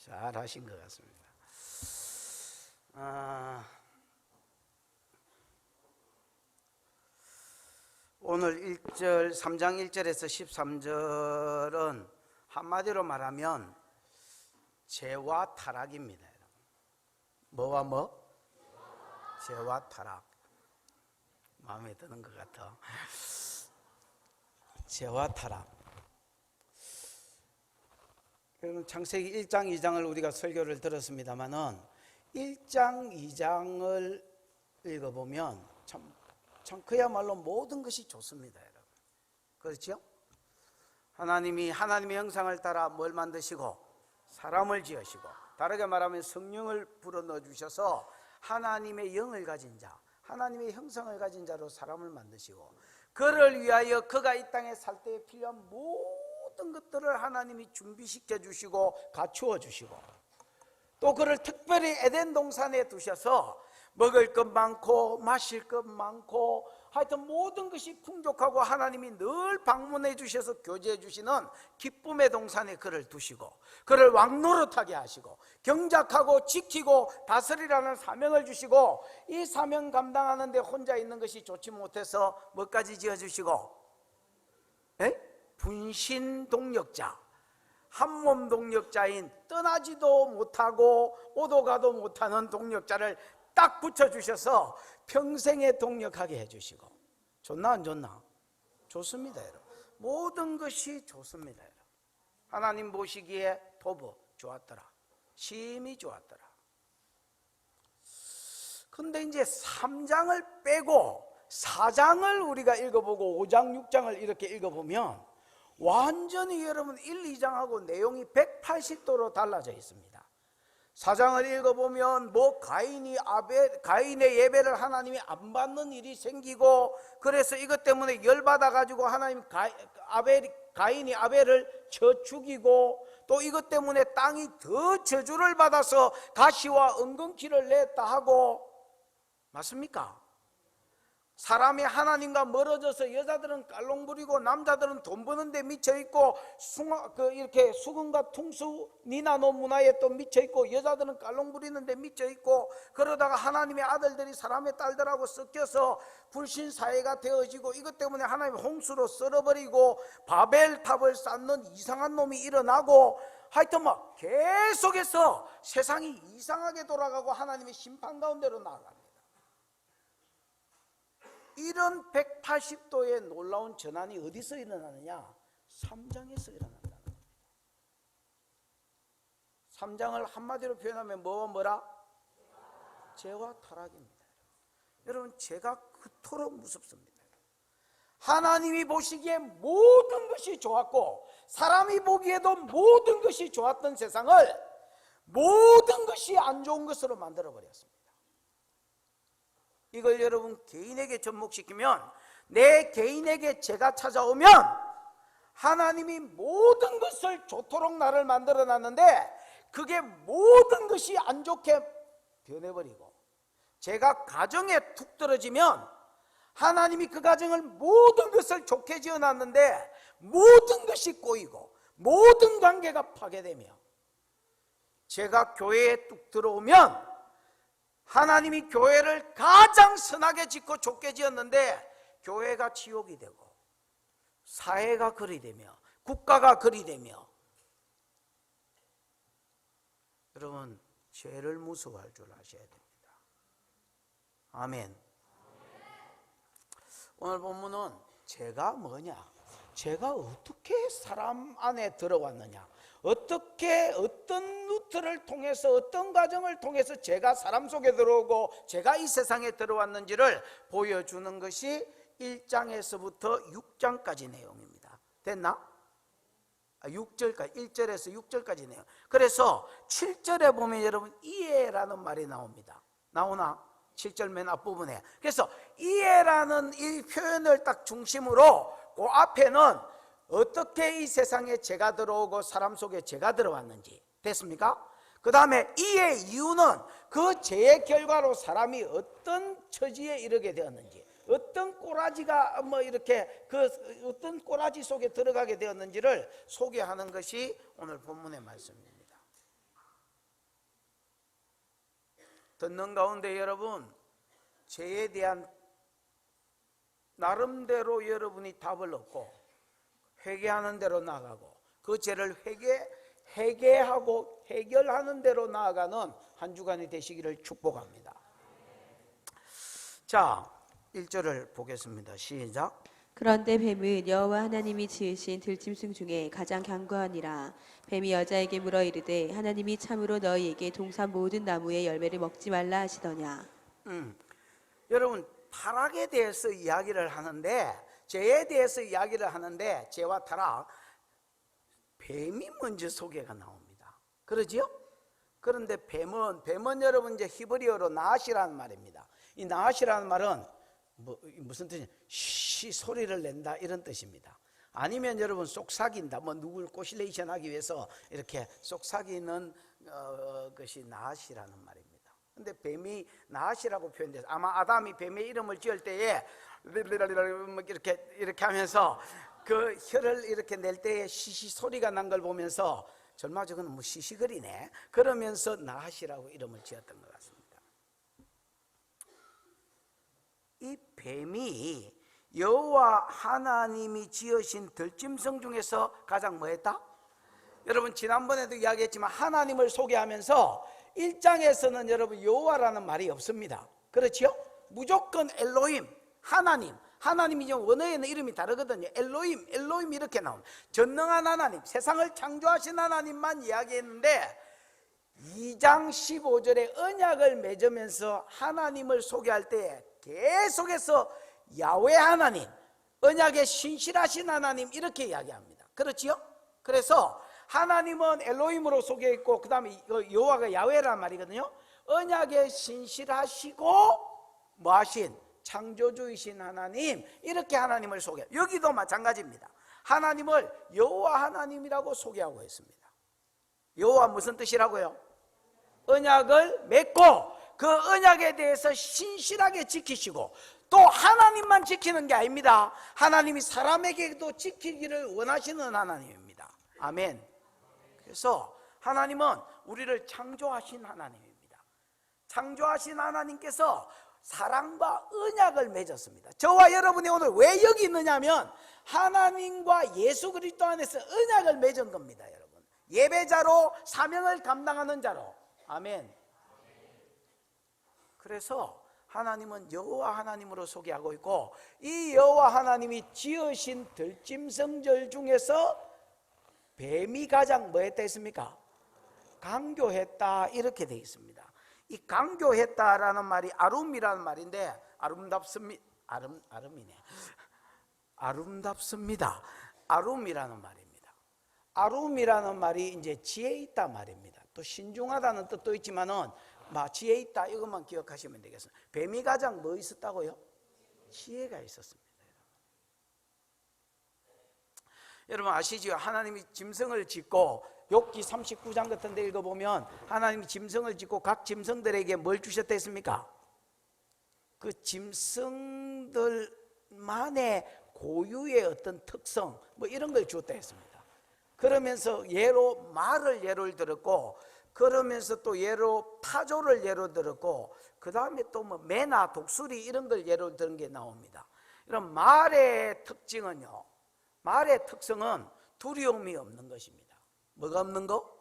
잘 하신 것 같습니다. 오늘 1절, 3장 1절에서 13절은 한마디로 말하면 죄와 타락입니다. 뭐와 뭐? 죄와 타락. 마음에 드는 것 같아. 죄와 타락. 여러분, 창세기 1장, 2장을 우리가 설교를 들었습니다마는 1장, 2장을 읽어보면 참 그야말로 모든 것이 좋습니다, 여러분. 그렇죠? 하나님의 형상을 따라 뭘 만드시고 사람을 지으시고, 다르게 말하면 성령을 불어넣어 주셔서 하나님의 영을 가진 자, 하나님의 형상을 가진 자로 사람을 만드시고, 그를 위하여 그가 이 땅에 살 때에 필요한 모든 것들을 하나님이 준비시켜 주시고 갖추어 주시고, 또 그를 특별히 에덴 동산에 두셔서 먹을 것 많고 마실 것 많고 하여튼 모든 것이 풍족하고 하나님이 늘 방문해 주셔서 교제해 주시는 기쁨의 동산에 그를 두시고, 그를 왕노릇하게 하시고 경작하고 지키고 다스리라는 사명을 주시고, 이 사명 감당하는데 혼자 있는 것이 좋지 못해서 뭐까지 지어주시고, 분신동력자, 한몸 동력자인 떠나지도 못하고 오도 가도 못하는 동력자를 딱 붙여주셔서 평생에 동력하게 해주시고. 좋나 안 좋나? 좋습니다, 여러분. 모든 것이 좋습니다, 여러분. 하나님 보시기에 도부 좋았더라, 심히 좋았더라. 근데 이제 3장을 빼고 4장을 우리가 읽어보고 5장, 6장을 이렇게 읽어보면 완전히 여러분 1, 2장하고 내용이 180도로 달라져 있습니다. 4장을 읽어보면 가인의 예배를 하나님이 안 받는 일이 생기고, 그래서 이것 때문에 열받아가지고 하나님 가인이 아벨을 쳐 죽이고, 또 이것 때문에 땅이 더 저주를 받아서 가시와 은근키를 냈다 하고, 맞습니까? 사람이 하나님과 멀어져서 여자들은 깔롱부리고 남자들은 돈 버는 데 미쳐있고, 이렇게 수금과 퉁수 니나노 문화에 또 미쳐있고, 여자들은 깔롱부리는 데 미쳐있고, 그러다가 하나님의 아들들이 사람의 딸들하고 섞여서 불신사회가 되어지고, 이것 때문에 하나님 홍수로 썰어버리고 바벨탑을 쌓는 이상한 놈이 일어나고, 하여튼 막 계속해서 세상이 이상하게 돌아가고 하나님의 심판 가운데로 나아갑니다. 이런 180도의 놀라운 전환이 어디서 일어나느냐? 3장에서 일어난다는 거예요. 3장을 한마디로 표현하면 뭐라? 죄와 타락입니다. 여러분, 죄가 그토록 무섭습니다. 하나님이 보시기에 모든 것이 좋았고 사람이 보기에도 모든 것이 좋았던 세상을 모든 것이 안 좋은 것으로 만들어버렸습니다. 이걸 여러분 개인에게 접목시키면, 내 개인에게 죄가 찾아오면 하나님이 모든 것을 좋도록 나를 만들어 놨는데 그게 모든 것이 안 좋게 변해버리고, 죄가 가정에 툭 떨어지면 하나님이 그 가정을 모든 것을 좋게 지어놨는데 모든 것이 꼬이고 모든 관계가 파괴되며, 죄가 교회에 뚝 들어오면 하나님이 교회를 가장 선하게 짓고 좋게 지었는데 교회가 지옥이 되고, 사회가 그리 되며 국가가 그리 되며. 여러분, 죄를 무서워할 줄 아셔야 됩니다. 아멘. 오늘 본문은 죄가 뭐냐, 죄가 어떻게 사람 안에 들어왔느냐, 어떻게 어떤 루트를 통해서 어떤 과정을 통해서 죄가 사람 속에 들어오고 죄가 이 세상에 들어왔는지를 보여주는 것이 1장에서부터 6장까지 내용입니다. 됐나? 6절까지, 1절에서 6절까지 내용. 그래서 7절에 보면 여러분 이해라는 말이 나옵니다. 나오나? 7절 맨 앞부분에. 그래서 이해라는 이 표현을 딱 중심으로 그 앞에는 어떻게 이 세상에 죄가 들어오고 사람 속에 죄가 들어왔는지. 됐습니까? 그 다음에 이의 이유는 그 죄의 결과로 사람이 어떤 처지에 이르게 되었는지, 어떤 꼬라지가 이렇게 어떤 꼬라지 속에 들어가게 되었는지를 소개하는 것이 오늘 본문의 말씀입니다. 듣는 가운데 여러분, 죄에 대한 나름대로 여러분이 답을 얻고 회개하는 대로 나아가고 그 죄를 회개하고 해결하는 대로 나아가는 한 주간이 되시기를 축복합니다. 자, 1절을 보겠습니다. 시작. 그런데 뱀은 여호와 하나님이 지으신 들짐승 중에 가장 견고하니라. 뱀이 여자에게 물어 이르되 하나님이 참으로 너희에게 동산 모든 나무의 열매를 먹지 말라 하시더냐. 여러분, 타락에 대해서 이야기를 하는데, 죄에 대해서 이야기를 하는데, 죄와 타락, 뱀이 먼저 소개가 나옵니다. 그러지요? 그런데 뱀은 여러분 이제 히브리어로 나앗이라는 말입니다. 이 나앗이라는 말은 무슨 뜻이냐? 쉬 소리를 낸다 이런 뜻입니다. 아니면 여러분 속삭인다, 누굴 꼬실레이션 하기 위해서 이렇게 속삭이는 것이 나앗이라는 말입니다. 근데 뱀이 나앗이라고 표현돼서 아마 아담이 뱀의 이름을 지을 때에 이렇게 하면서 그 혀를 이렇게 낼 때에 시시 소리가 난 걸 보면서 절마 저거는 뭐 시시거리네 그러면서 나앗이라고 이름을 지었던 것 같습니다. 이 뱀이 여호와 하나님이 지으신 들짐승 중에서 가장 뭐했다? 여러분 지난번에도 이야기했지만 하나님을 소개하면서 1장에서는 여러분 여호와라는 말이 없습니다. 그렇지요? 무조건 엘로힘, 하나님이 원어에는 이름이 다르거든요. 엘로힘 이렇게 나옵니다. 전능한 하나님, 세상을 창조하신 하나님만 이야기했는데 2장 15절에 언약을 맺으면서 하나님을 소개할 때 계속해서 야훼 하나님, 언약의 신실하신 하나님 이렇게 이야기합니다. 그렇지요? 그래서 하나님은 엘로힘으로 소개했고 그 다음에 여호와가 야훼란 말이거든요. 언약의 신실하시고 뭐하신? 창조주이신 하나님, 이렇게 하나님을 소개해요. 여기도 마찬가지입니다. 하나님을 여호와 하나님이라고 소개하고 있습니다. 여호와 무슨 뜻이라고요? 언약을 맺고 그 언약에 대해서 신실하게 지키시고 또 하나님만 지키는 게 아닙니다. 하나님이 사람에게도 지키기를 원하시는 하나님입니다. 아멘. 그래서 하나님은 우리를 창조하신 하나님입니다. 창조하신 하나님께서 사랑과 언약을 맺었습니다. 저와 여러분이 오늘 왜 여기 있느냐면 하나님과 예수 그리스도 안에서 언약을 맺은 겁니다. 여러분, 예배자로 사명을 감당하는 자로. 아멘. 그래서 하나님은 여호와 하나님으로 소개하고 있고 이 여호와 하나님이 지으신 들짐승들 중에서 뱀이 가장 뭐했다 했습니까? 강교했다 이렇게 되어 있습니다. 이 강교했다라는 말이 아룸이라는 말인데 아름답습니다. 아룸이라는 말입니다. 아룸이라는 말이 이제 지혜 있다 말입니다. 또 신중하다는 뜻도 있지만은 지혜 있다 이것만 기억하시면 되겠습니다. 뱀이 가장 뭐 있었다고요? 지혜가 있었습니다. 여러분 아시죠? 하나님이 짐승을 짓고 욥기 39장 같은 데 읽어보면 하나님이 짐승을 짓고 각 짐승들에게 뭘 주셨다 했습니까? 그 짐승들만의 고유의 어떤 특성 이런 걸 주었다 했습니다. 그러면서 말을 예를 들었고 그러면서 또 타조를 예로 들었고 그 다음에 또 매나 독수리 이런 걸 예로 들은 게 나옵니다. 이런 말의 특징은요, 말의 특성은 두려움이 없는 것입니다. 뭐가 없는 거?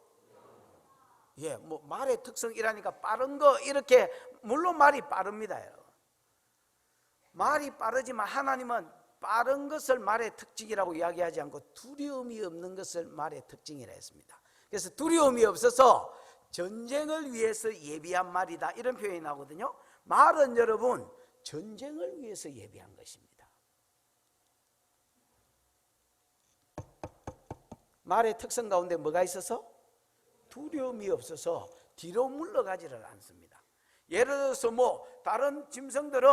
말의 특성이라니까 빠른 거 이렇게 물론 말이 빠릅니다. 여러분. 말이 빠르지만 하나님은 빠른 것을 말의 특징이라고 이야기하지 않고 두려움이 없는 것을 말의 특징이라 했습니다. 그래서 두려움이 없어서 전쟁을 위해서 예비한 말이다 이런 표현이 나오거든요. 말은 여러분 전쟁을 위해서 예비한 것입니다. 말의 특성 가운데 뭐가 있어서? 두려움이 없어서 뒤로 물러가지를 않습니다. 예를 들어서 다른 짐승들은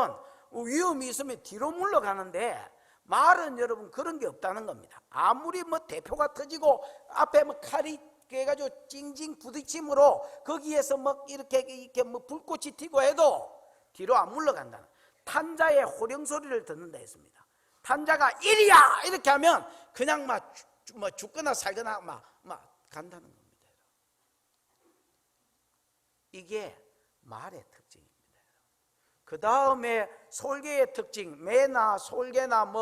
위험이 있으면 뒤로 물러가는데 말은 여러분 그런 게 없다는 겁니다. 아무리 대표가 터지고 앞에 칼이 그래가지고 찡찡 부딪힘으로 거기에서 이렇게 불꽃이 튀고 해도 뒤로 안 물러간다는, 탄자의 호령 소리를 듣는다 했습니다. 탄자가 이리야 이렇게 하면 그냥 죽거나 살거나 간다는 겁니다. 이게 말의 특징입니다. 그 다음에 솔개의 특징, 매나 솔개나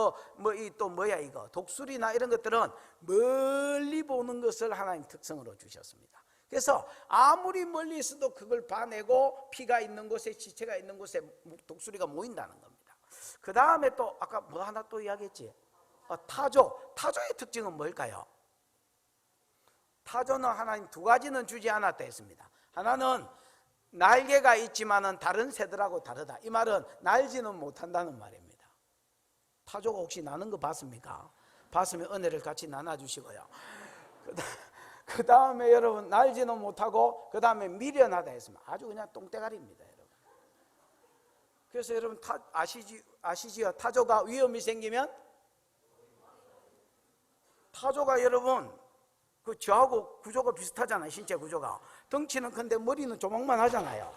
독수리나 이런 것들은 멀리 보는 것을 하나님 특성으로 주셨습니다. 그래서 아무리 멀리 있어도 그걸 봐내고 피가 있는 곳에, 지체가 있는 곳에 독수리가 모인다는 겁니다. 그 다음에 또 아까 뭐 하나 또 이야기했지? 타조의 특징은 뭘까요? 타조는 하나님 두 가지는 주지 않았다 했습니다. 하나는 날개가 있지만은 다른 새들하고 다르다. 이 말은 날지는 못한다는 말입니다. 타조가 혹시 나는 거 봤습니까? 봤으면 은혜를 같이 나눠주시고요. 그 다음에 여러분 날지는 못하고 그 다음에 미련하다 했습니다. 아주 그냥 똥대가리입니다, 여러분. 그래서 여러분 아시지요? 타조가 위험이 생기면 타조가 여러분 그 저하고 구조가 비슷하잖아요. 신체 구조가 덩치는 큰데 머리는 조망만 하잖아요.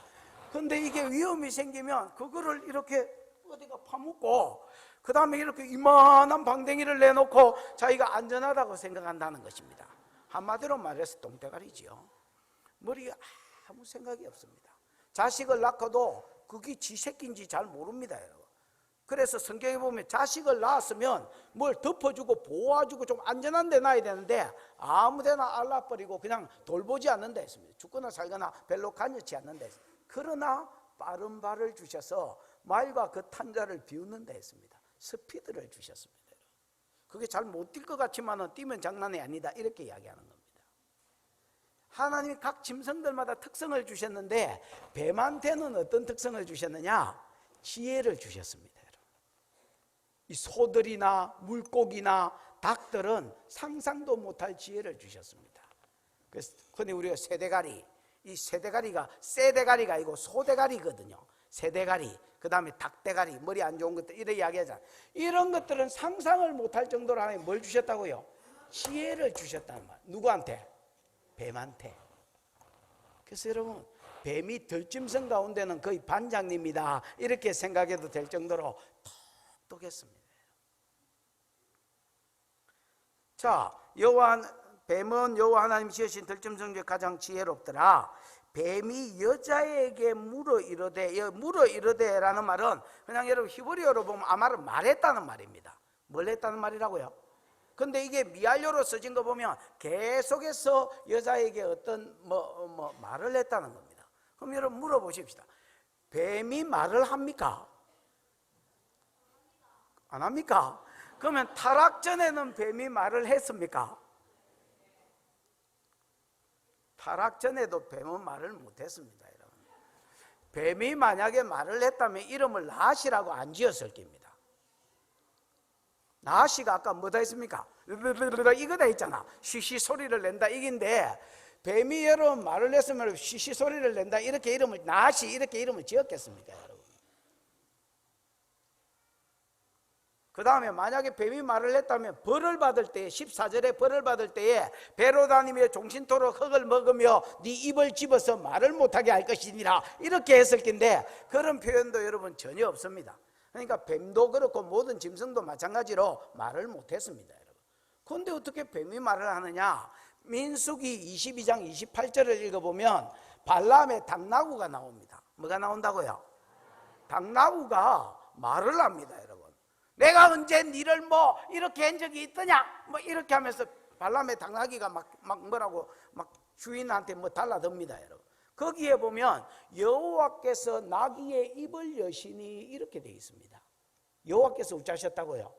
근데 이게 위험이 생기면 그거를 이렇게 어디가 파묻고 그 다음에 이렇게 이만한 방댕이를 내놓고 자기가 안전하다고 생각한다는 것입니다. 한마디로 말해서 똥대가리지요. 머리가 아무 생각이 없습니다. 자식을 낳고도 그게 지 새끼인지 잘 모릅니다, 여러분. 그래서 성경에 보면 자식을 낳았으면 뭘 덮어주고 보호해주고 좀 안전한 데 놔야 되는데 아무 데나 알라버리고 그냥 돌보지 않는다 했습니다. 죽거나 살거나 별로 관여치 않는다 했습니다. 그러나 빠른 발을 주셔서 말과 그 탄자를 비웃는다 했습니다. 스피드를 주셨습니다. 그게 잘 못 뛸 것 같지만 뛰면 장난이 아니다, 이렇게 이야기하는 겁니다. 하나님이 각 짐승들마다 특성을 주셨는데 뱀한테는 어떤 특성을 주셨느냐? 지혜를 주셨습니다. 이 소들이나 물고기나 닭들은 상상도 못할 지혜를 주셨습니다. 그래서 흔히 우리가 새대가리, 이 새대가리가 쇠대가리가 아니고 소대가리거든요. 새대가리, 그 다음에 닭대가리, 머리 안 좋은 것들 이런 이야기하잖아요. 이런 것들은 상상을 못할 정도로 하나님 뭘 주셨다고요? 지혜를 주셨다는 말. 누구한테? 뱀한테. 그래서 여러분 뱀이 들짐승 가운데는 거의 반장님이다 이렇게 생각해도 될 정도로 똑똑했습니다. 자, 뱀은 여호와 하나님 지으신 들짐승 중에 가장 지혜롭더라. 뱀이 여자에게 물어 이르되라는 말은 그냥 여러분 히브리어로 보면 아마는 말했다는 말입니다. 뭘 했다는 말이라고요? 근데 이게 미알료로 써진 거 보면 계속해서 여자에게 어떤 말을 했다는 겁니다. 그럼 여러분 물어보십시다. 뱀이 말을 합니까? 안 합니까? 그러면 타락 전에는 뱀이 말을 했습니까? 타락 전에도 뱀은 말을 못했습니다, 여러분. 뱀이 만약에 말을 했다면 이름을 나시라고 안 지었을 겁니다. 나시가 아까 뭐다 했습니까? 이거다 했잖아. 쉬쉬 소리를 낸다 이긴데 뱀이 여러분 말을 했으면 쉬쉬 소리를 낸다 이렇게 이름을 나시 이렇게 이름을 지었겠습니까, 여러분? 그 다음에 만약에 뱀이 말을 했다면 벌을 받을 때에 14절에 벌을 받을 때에 배로 다니며 종신토록 흙을 먹으며 네 입을 집어서 말을 못하게 할 것이니라 이렇게 했을 텐데 그런 표현도 여러분 전혀 없습니다. 그러니까 뱀도 그렇고 모든 짐승도 마찬가지로 말을 못했습니다, 여러분. 그런데 어떻게 뱀이 말을 하느냐? 민수기 22장 28절을 읽어보면 발람의 당나귀가 나옵니다. 뭐가 나온다고요? 당나귀가 말을 합니다, 여러분. 내가 언제 니를 이렇게 한 적이 있더냐? 이렇게 하면서 발람의 당나귀가 막 주인한테 달라듭니다, 여러분. 거기에 보면 여호와께서 나귀의 입을 여시니 이렇게 되어 있습니다. 여호와께서 어쩌셨다고요?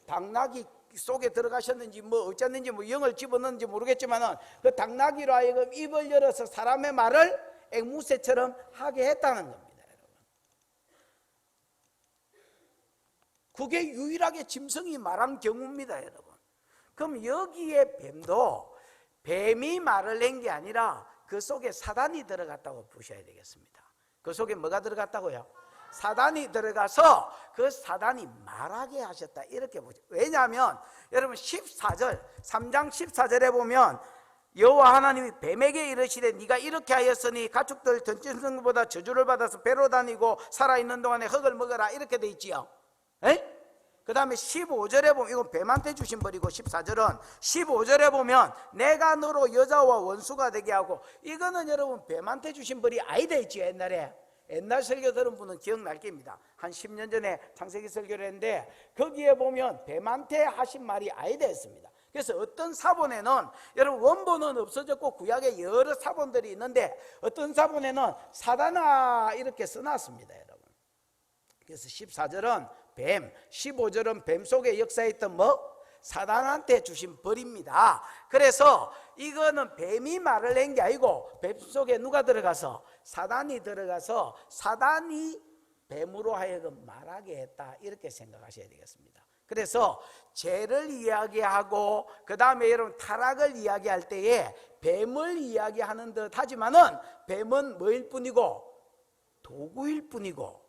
당나귀 속에 들어가셨는지 어쩌는지 영을 집어넣는지 모르겠지만은 그 당나귀로 하여금 입을 열어서 사람의 말을 앵무새처럼 하게 했다는 겁니다. 그게 유일하게 짐승이 말한 경우입니다, 여러분. 그럼 여기에 뱀이 말을 낸 게 아니라 그 속에 사단이 들어갔다고 보셔야 되겠습니다. 그 속에 뭐가 들어갔다고요? 사단이 들어가서 그 사단이 말하게 하셨다 이렇게 보죠. 왜냐하면 여러분 3장 14절에 보면 여호와 하나님이 뱀에게 이르시되 네가 이렇게 하였으니 가축들 들짐승보다 저주를 받아서 배로 다니고 살아있는 동안에 흙을 먹어라 이렇게 돼 있지요. 에? 그 다음에 15절에 보면 이건 뱀한테 주신 벌이고 14절은 15절에 보면 내가 너로 여자와 원수가 되게 하고, 이거는 여러분 뱀한테 주신 벌이 아니다 했죠. 옛날 설교 들은 분은 기억날 겁니다. 한 10년 전에 창세기 설교를 했는데 거기에 보면 뱀한테 하신 말이 아니다 했습니다. 그래서 어떤 사본에는, 여러분 원본은 없어졌고 구약에 여러 사본들이 있는데 어떤 사본에는 사단아 이렇게 써놨습니다, 여러분. 그래서 14절은 뱀, 15절은 뱀 속에 역사했던 사단한테 주신 벌입니다. 그래서 이거는 뱀이 말을 낸 게 아니고 뱀 속에 누가 들어가서? 사단이 들어가서 사단이 뱀으로 하여금 말하게 했다, 이렇게 생각하셔야 되겠습니다. 그래서 죄를 이야기하고 그 다음에 여러분 타락을 이야기할 때에 뱀을 이야기하는 듯 하지만은 뱀은 뭐일 뿐이고 도구일 뿐이고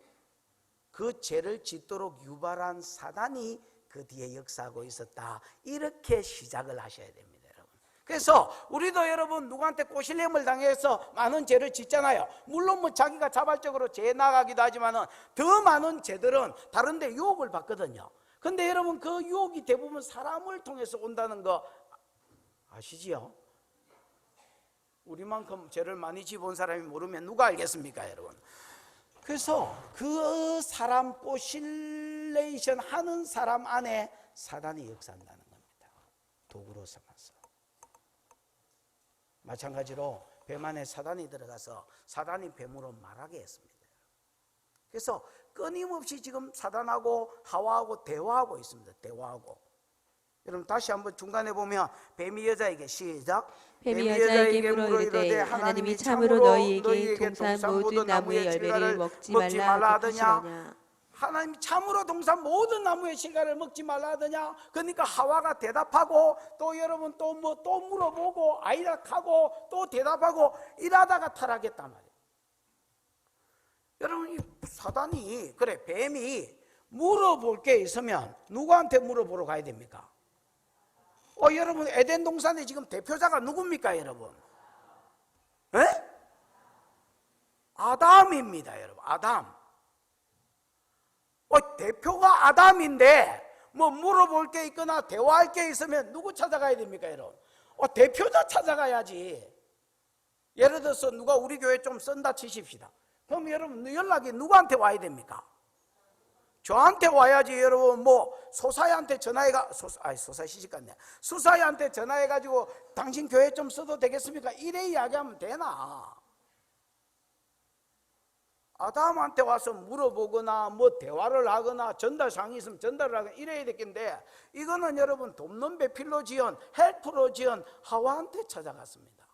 그 죄를 짓도록 유발한 사단이 그 뒤에 역사하고 있었다, 이렇게 시작을 하셔야 됩니다, 여러분. 그래서 우리도 여러분 누구한테 꼬실림을 당해서 많은 죄를 짓잖아요. 물론 뭐 자기가 자발적으로 죄 나가기도 하지만은 더 많은 죄들은 다른 데 유혹을 받거든요. 근데 여러분 그 유혹이 대부분 사람을 통해서 온다는 거 아시지요? 우리만큼 죄를 많이 지어본 사람이 모르면 누가 알겠습니까, 여러분? 그래서 그 사람 꼬실레이션 하는 사람 안에 사단이 역사한다는 겁니다. 도구로 삼아서. 마찬가지로 뱀 안에 사단이 들어가서 사단이 뱀으로 말하게 했습니다. 그래서 끊임없이 지금 사단하고 하와하고 대화하고 있습니다. 대화하고. 여러분 다시 한번 중간에 보면 뱀이 여자에게 시작. 뱀이 여자에게 물어 이르되 하나님이 참으로 너희에게 동산 모든 나무의 열매를 먹지 말라 하더냐. 하나님이 참으로 동산 모든 나무의 실과를 먹지 말라 하더냐. 그러니까 하와가 대답하고 또 여러분 또 물어보고 아이락하고 또 대답하고 이러다가 타락했단 말이에요. 여러분 이 사단이, 그래 뱀이 물어볼 게 있으면 누구한테 물어보러 가야 됩니까? 여러분 에덴 동산의 지금 대표자가 누굽니까, 여러분? 에? 아담입니다, 여러분. 아담. 대표가 아담인데 뭐 물어볼 게 있거나 대화할 게 있으면 누구 찾아가야 됩니까, 여러분? 대표자 찾아가야지. 예를 들어서 누가 우리 교회 좀 쓴다 치십시다. 그럼 여러분 연락이 누구한테 와야 됩니까? 저한테 와야지. 여러분 뭐 소사이한테 전화해가 소사이 시집갔네. 수사이한테 전화해가지고 당신 교회 좀 써도 되겠습니까? 이래 이야기하면 되나? 아담한테 와서 물어보거나 뭐 대화를 하거나 전달사항이 있으면 전달을 하거나 이래야 되겠는데, 이거는 여러분 돕는 배필로 지은 헬프로 지은 하와한테 찾아갔습니다.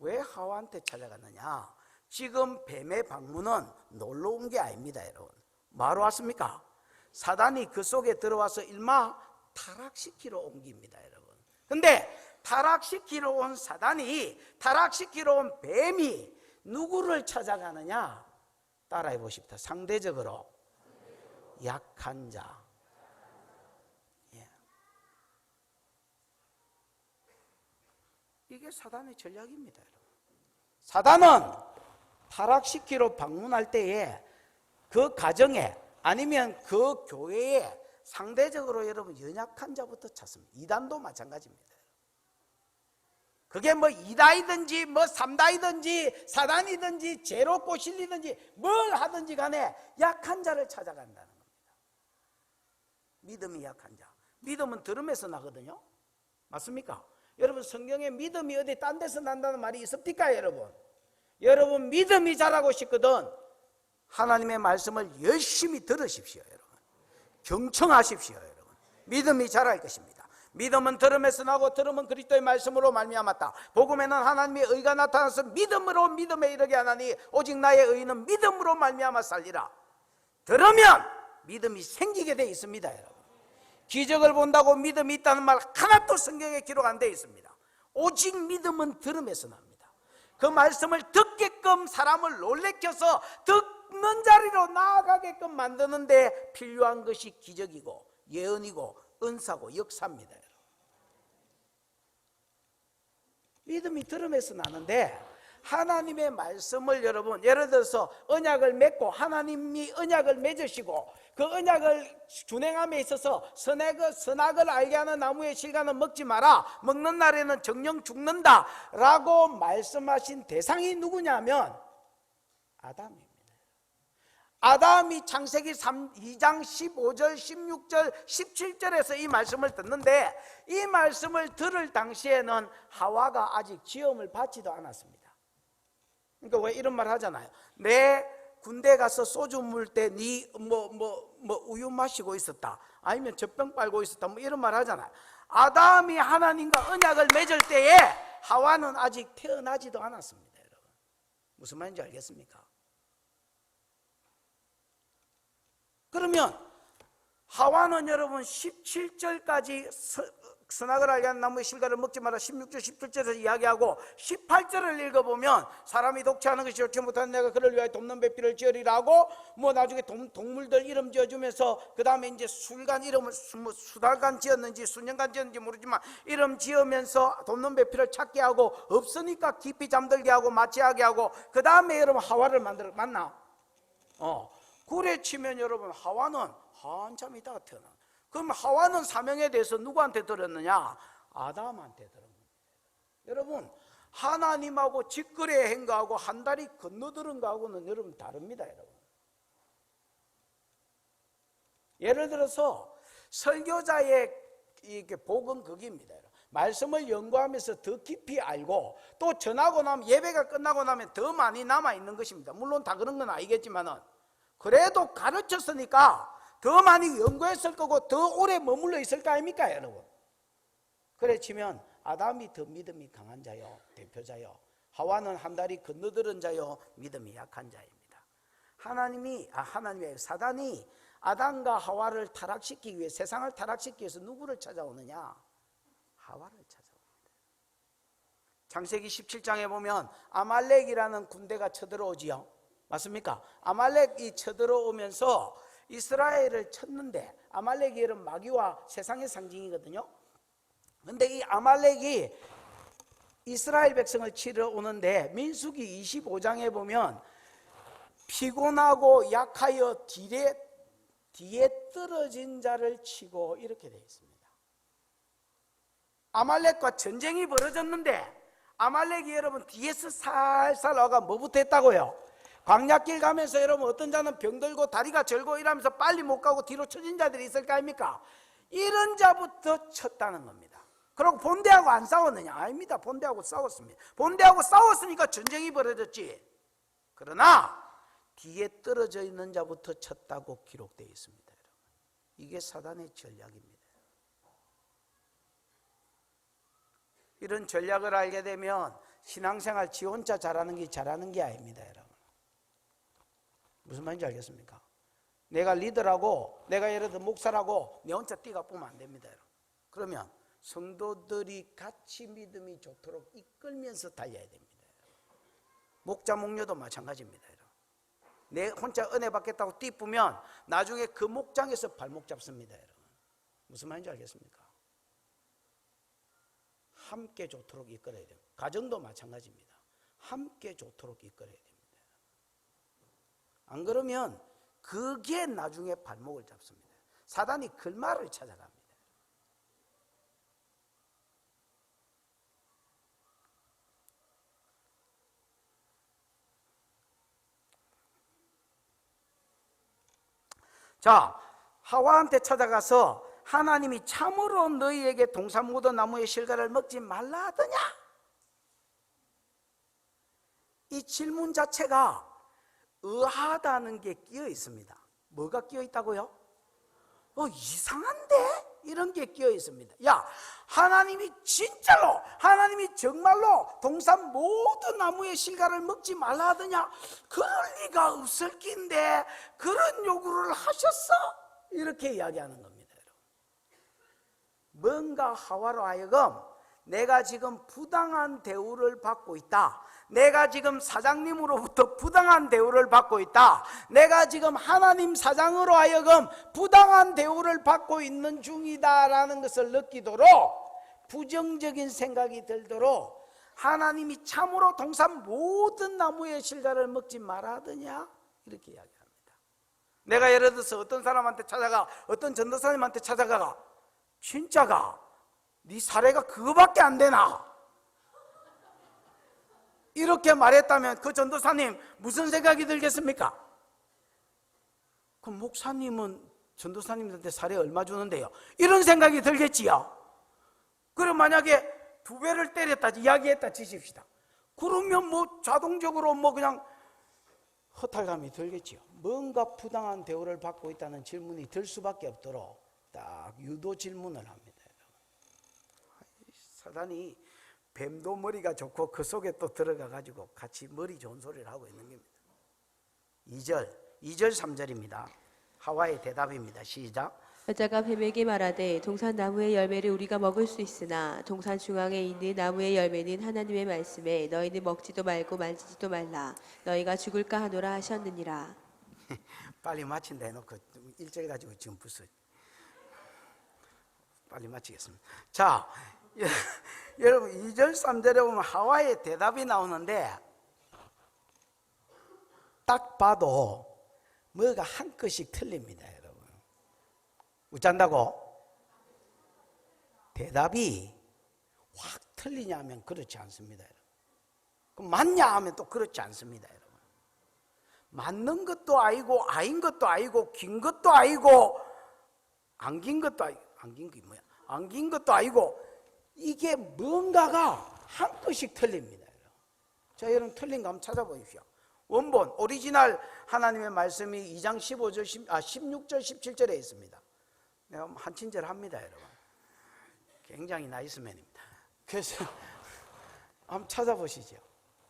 왜 하와한테 찾아갔느냐? 지금 뱀의 방문은 놀러 온 게 아닙니다, 여러분. 뭐하러 왔습니까? 사단이 그 속에 들어와서 일마 타락시키러 온 겁니다, 여러분. 근데 타락시키러 온 사단이, 타락시키러 온 뱀이 누구를 찾아가느냐? 따라해 보십시다. 상대적으로 약한 자. 예. 이게 사단의 전략입니다, 여러분. 사단은 타락시키러 방문할 때에 그 가정에 아니면 그 교회에 상대적으로 여러분 연약한 자부터 찾습니다. 이단도 마찬가지입니다. 그게 뭐 이다이든지 뭐 삼다이든지 사단이든지 죄로 꼬실리든지 뭘 하든지 간에 약한 자를 찾아간다는 겁니다. 믿음이 약한 자. 믿음은 들음에서 나거든요. 맞습니까? 여러분 성경에 믿음이 어디 딴 데서 난다는 말이 있습니까, 여러분? 여러분 믿음이 자라고 싶거든 하나님의 말씀을 열심히 들으십시오, 여러분. 경청하십시오, 여러분. 믿음이 자랄 것입니다. 믿음은 들음에서 나고 들음은 그리스도의 말씀으로 말미암았다. 복음에는 하나님의 의가 나타나서 믿음으로 믿음에 이르게 하나니 오직 나의 의는 믿음으로 말미암아 살리라. 들으면 믿음이 생기게 돼 있습니다, 여러분. 기적을 본다고 믿음이 있다는 말 하나도 성경에 기록 안 돼 있습니다. 오직 믿음은 들음에서 납니다. 그 말씀을 듣게끔 사람을 놀래켜서 듣는 자리로 나아가게끔 만드는데 필요한 것이 기적이고 예언이고 은사고 역사입니다, 여러분. 믿음이 들음에서 나는데 하나님의 말씀을 여러분, 예를 들어서 언약을 맺고 하나님이 언약을 맺으시고 그 언약을 준행함에 있어서 선악을 알게 하는 나무의 실과는 먹지 마라, 먹는 날에는 정령 죽는다 라고 말씀하신 대상이 누구냐면 아담입니다. 아담이 창세기 2장 15절 16절 17절에서 이 말씀을 듣는데, 이 말씀을 들을 당시에는 하와가 아직 지음을 받지도 않았습니다. 그러니까 왜 이런 말 하잖아요. 내 군대 가서 소주 물 때 네 우유 마시고 있었다, 아니면 젖병 빨고 있었다, 뭐 이런 말 하잖아요. 아담이 하나님과 언약을 맺을 때에 하와는 아직 태어나지도 않았습니다. 여러분, 무슨 말인지 알겠습니까? 그러면 하와는 여러분 17절까지 선악을 알게 하는 나무의 실과를 먹지 마라 16절 17절에서 이야기하고, 18절을 읽어보면 사람이 독취하는 것이 좋지 못한 내가 그를 위하여 돕는 배필을 지으리라고 뭐 나중에 동물들 이름 지어주면서 그 다음에 이제 술간 이름을 수달간 지었는지 수년간 지었는지 모르지만 이름 지으면서 돕는 배필을 찾게 하고 없으니까 깊이 잠들게 하고 마취하게 하고, 그 다음에 여러분 하와를 만나. 그래 치면 여러분 하와는 한참 있다가 태어나. 그럼 하와는 사명에 대해서 누구한테 들었느냐? 아담한테 들은 겁니다. 여러분, 하나님하고 직거래 행거하고 한 다리 건너들은 거하고는 여러분 다릅니다. 여러분, 예를 들어서 설교자의 이게 복은 거기입니다. 말씀을 연구하면서 더 깊이 알고 또 전하고 나면, 예배가 끝나고 나면 더 많이 남아있는 것입니다. 물론 다 그런 건 아니겠지만은 그래도 가르쳤으니까 더 많이 연구했을 거고 더 오래 머물러 있을 거 아닙니까 여러분? 그래 치면 아담이 더 믿음이 강한 자요, 대표자요, 하와는 한 다리 건너들은 자요, 믿음이 약한 자입니다. 사단이 아담과 하와를 타락시키기 위해, 세상을 타락시키기 위해서 누구를 찾아오느냐? 하와를 찾아옵니다. 창세기 17장에 보면 아말렉이라는 군대가 쳐들어오지요. 맞습니까? 아말렉이 쳐들어오면서 이스라엘을 쳤는데, 아말렉이 여러분 마귀와 세상의 상징이거든요. 근데 이 아말렉이 이스라엘 백성을 치러 오는데 민수기 25장에 보면 피곤하고 약하여 뒤에 떨어진 자를 치고 이렇게 되어 있습니다. 아말렉과 전쟁이 벌어졌는데 아말렉이 여러분 뒤에서 살살 와가 뭐부터 했다고요? 광야길 가면서 여러분 어떤 자는 병들고 다리가 절고 이러면서 빨리 못 가고 뒤로 처진 자들이 있을 거 아닙니까? 이런 자부터 쳤다는 겁니다. 그리고 본대하고 안 싸웠느냐? 아닙니다. 본대하고 싸웠습니다. 본대하고 싸웠으니까 전쟁이 벌어졌지. 그러나 뒤에 떨어져 있는 자부터 쳤다고 기록되어 있습니다. 여러분, 이게 사단의 전략입니다. 이런 전략을 알게 되면 신앙생활 지 혼자 잘하는 게 아닙니다. 여러분, 무슨 말인지 알겠습니까? 내가 리더라고, 내가 예를 들어 목사라고 내 혼자 뛰가 보면 안 됩니다. 여러분. 그러면 성도들이 같이 믿음이 좋도록 이끌면서 달려야 됩니다. 목자 목녀도 마찬가지입니다. 여러분. 내 혼자 은혜 받겠다고 뛰쁘면 나중에 그 목장에서 발목 잡습니다. 여러분, 무슨 말인지 알겠습니까? 함께 좋도록 이끌어야 돼요. 가정도 마찬가지입니다. 함께 좋도록 이끌어야 됩니다. 안 그러면 그게 나중에 발목을 잡습니다. 사단이 글말을 찾아갑니다. 자, 하와한테 찾아가서 하나님이 참으로 너희에게 동산 묻은 나무의 실과를 먹지 말라 하더냐? 이 질문 자체가 의하다는 게 끼어 있습니다. 뭐가 끼어 있다고요? 이상한데? 이런 게 끼어 있습니다. 야, 하나님이 진짜로, 하나님이 정말로 동산 모든 나무의 실과를 먹지 말라 하더냐? 그럴 리가 없을 낀데 그런 요구를 하셨어? 이렇게 이야기하는 겁니다. 여러분, 뭔가 하와로 하여금 내가 지금 부당한 대우를 받고 있다, 내가 지금 사장님으로부터 부당한 대우를 받고 있다, 내가 지금 하나님 사장으로 하여금 부당한 대우를 받고 있는 중이다라는 것을 느끼도록, 부정적인 생각이 들도록 하나님이 참으로 동산 모든 나무의 실과를 먹지 말아 하더냐? 이렇게 이야기합니다. 내가 예를 들어서 어떤 사람한테 찾아가, 어떤 전도사님한테 찾아가가, 진짜가 네 사례가 그거밖에 안 되나? 이렇게 말했다면 그 전도사님 무슨 생각이 들겠습니까? 그럼 목사님은 전도사님한테 사례 얼마 주는데요? 이런 생각이 들겠지요. 그럼 만약에 2배를 때렸다 이야기했다 치십시다. 그러면 뭐 자동적으로 뭐 그냥 허탈감이 들겠지요. 뭔가 부당한 대우를 받고 있다는 질문이 들 수밖에 없도록 딱 유도 질문을 합니다. 사단이 뱀도 머리가 좋고 그 속에 또 들어가 가지고 같이 머리 좋은 소리를 하고 있는 겁니다. 2절 3절입니다. 하와의 대답입니다. 시작. 여자가 뱀에게 말하되 동산 나무의 열매를 우리가 먹을 수 있으나 동산 중앙에 있는 나무의 열매는 하나님의 말씀에 너희는 먹지도 말고 만지지도 말라 너희가 죽을까 하노라 하셨느니라. 빨리 마친다 해놓고 1절 가지고 지금 벌써 빨리 마치겠습니다. 자, 여러분 2절 3절에 보면 하와의 대답이 나오는데 딱 봐도 뭐가 한 끗씩 틀립니다. 여러분 어쩐다고? 대답이 확 틀리냐 하면 그렇지 않습니다. 여러분. 그럼 맞냐 하면 또 그렇지 않습니다. 여러분. 맞는 것도 아니고 아닌 것도 아니고 긴 것도 아니고 안 긴 것도 아니고 안 긴 것도 아니고 이게 뭔가가 한 끗씩 틀립니다. 자, 여러분 틀린 거 한번 찾아보십시오. 원본 오리지널 하나님의 말씀이 2장 16절 17절에 있습니다. 내가 한 친절 합니다. 여러분 굉장히 나이스맨입니다. 그래서 한번 찾아보시죠.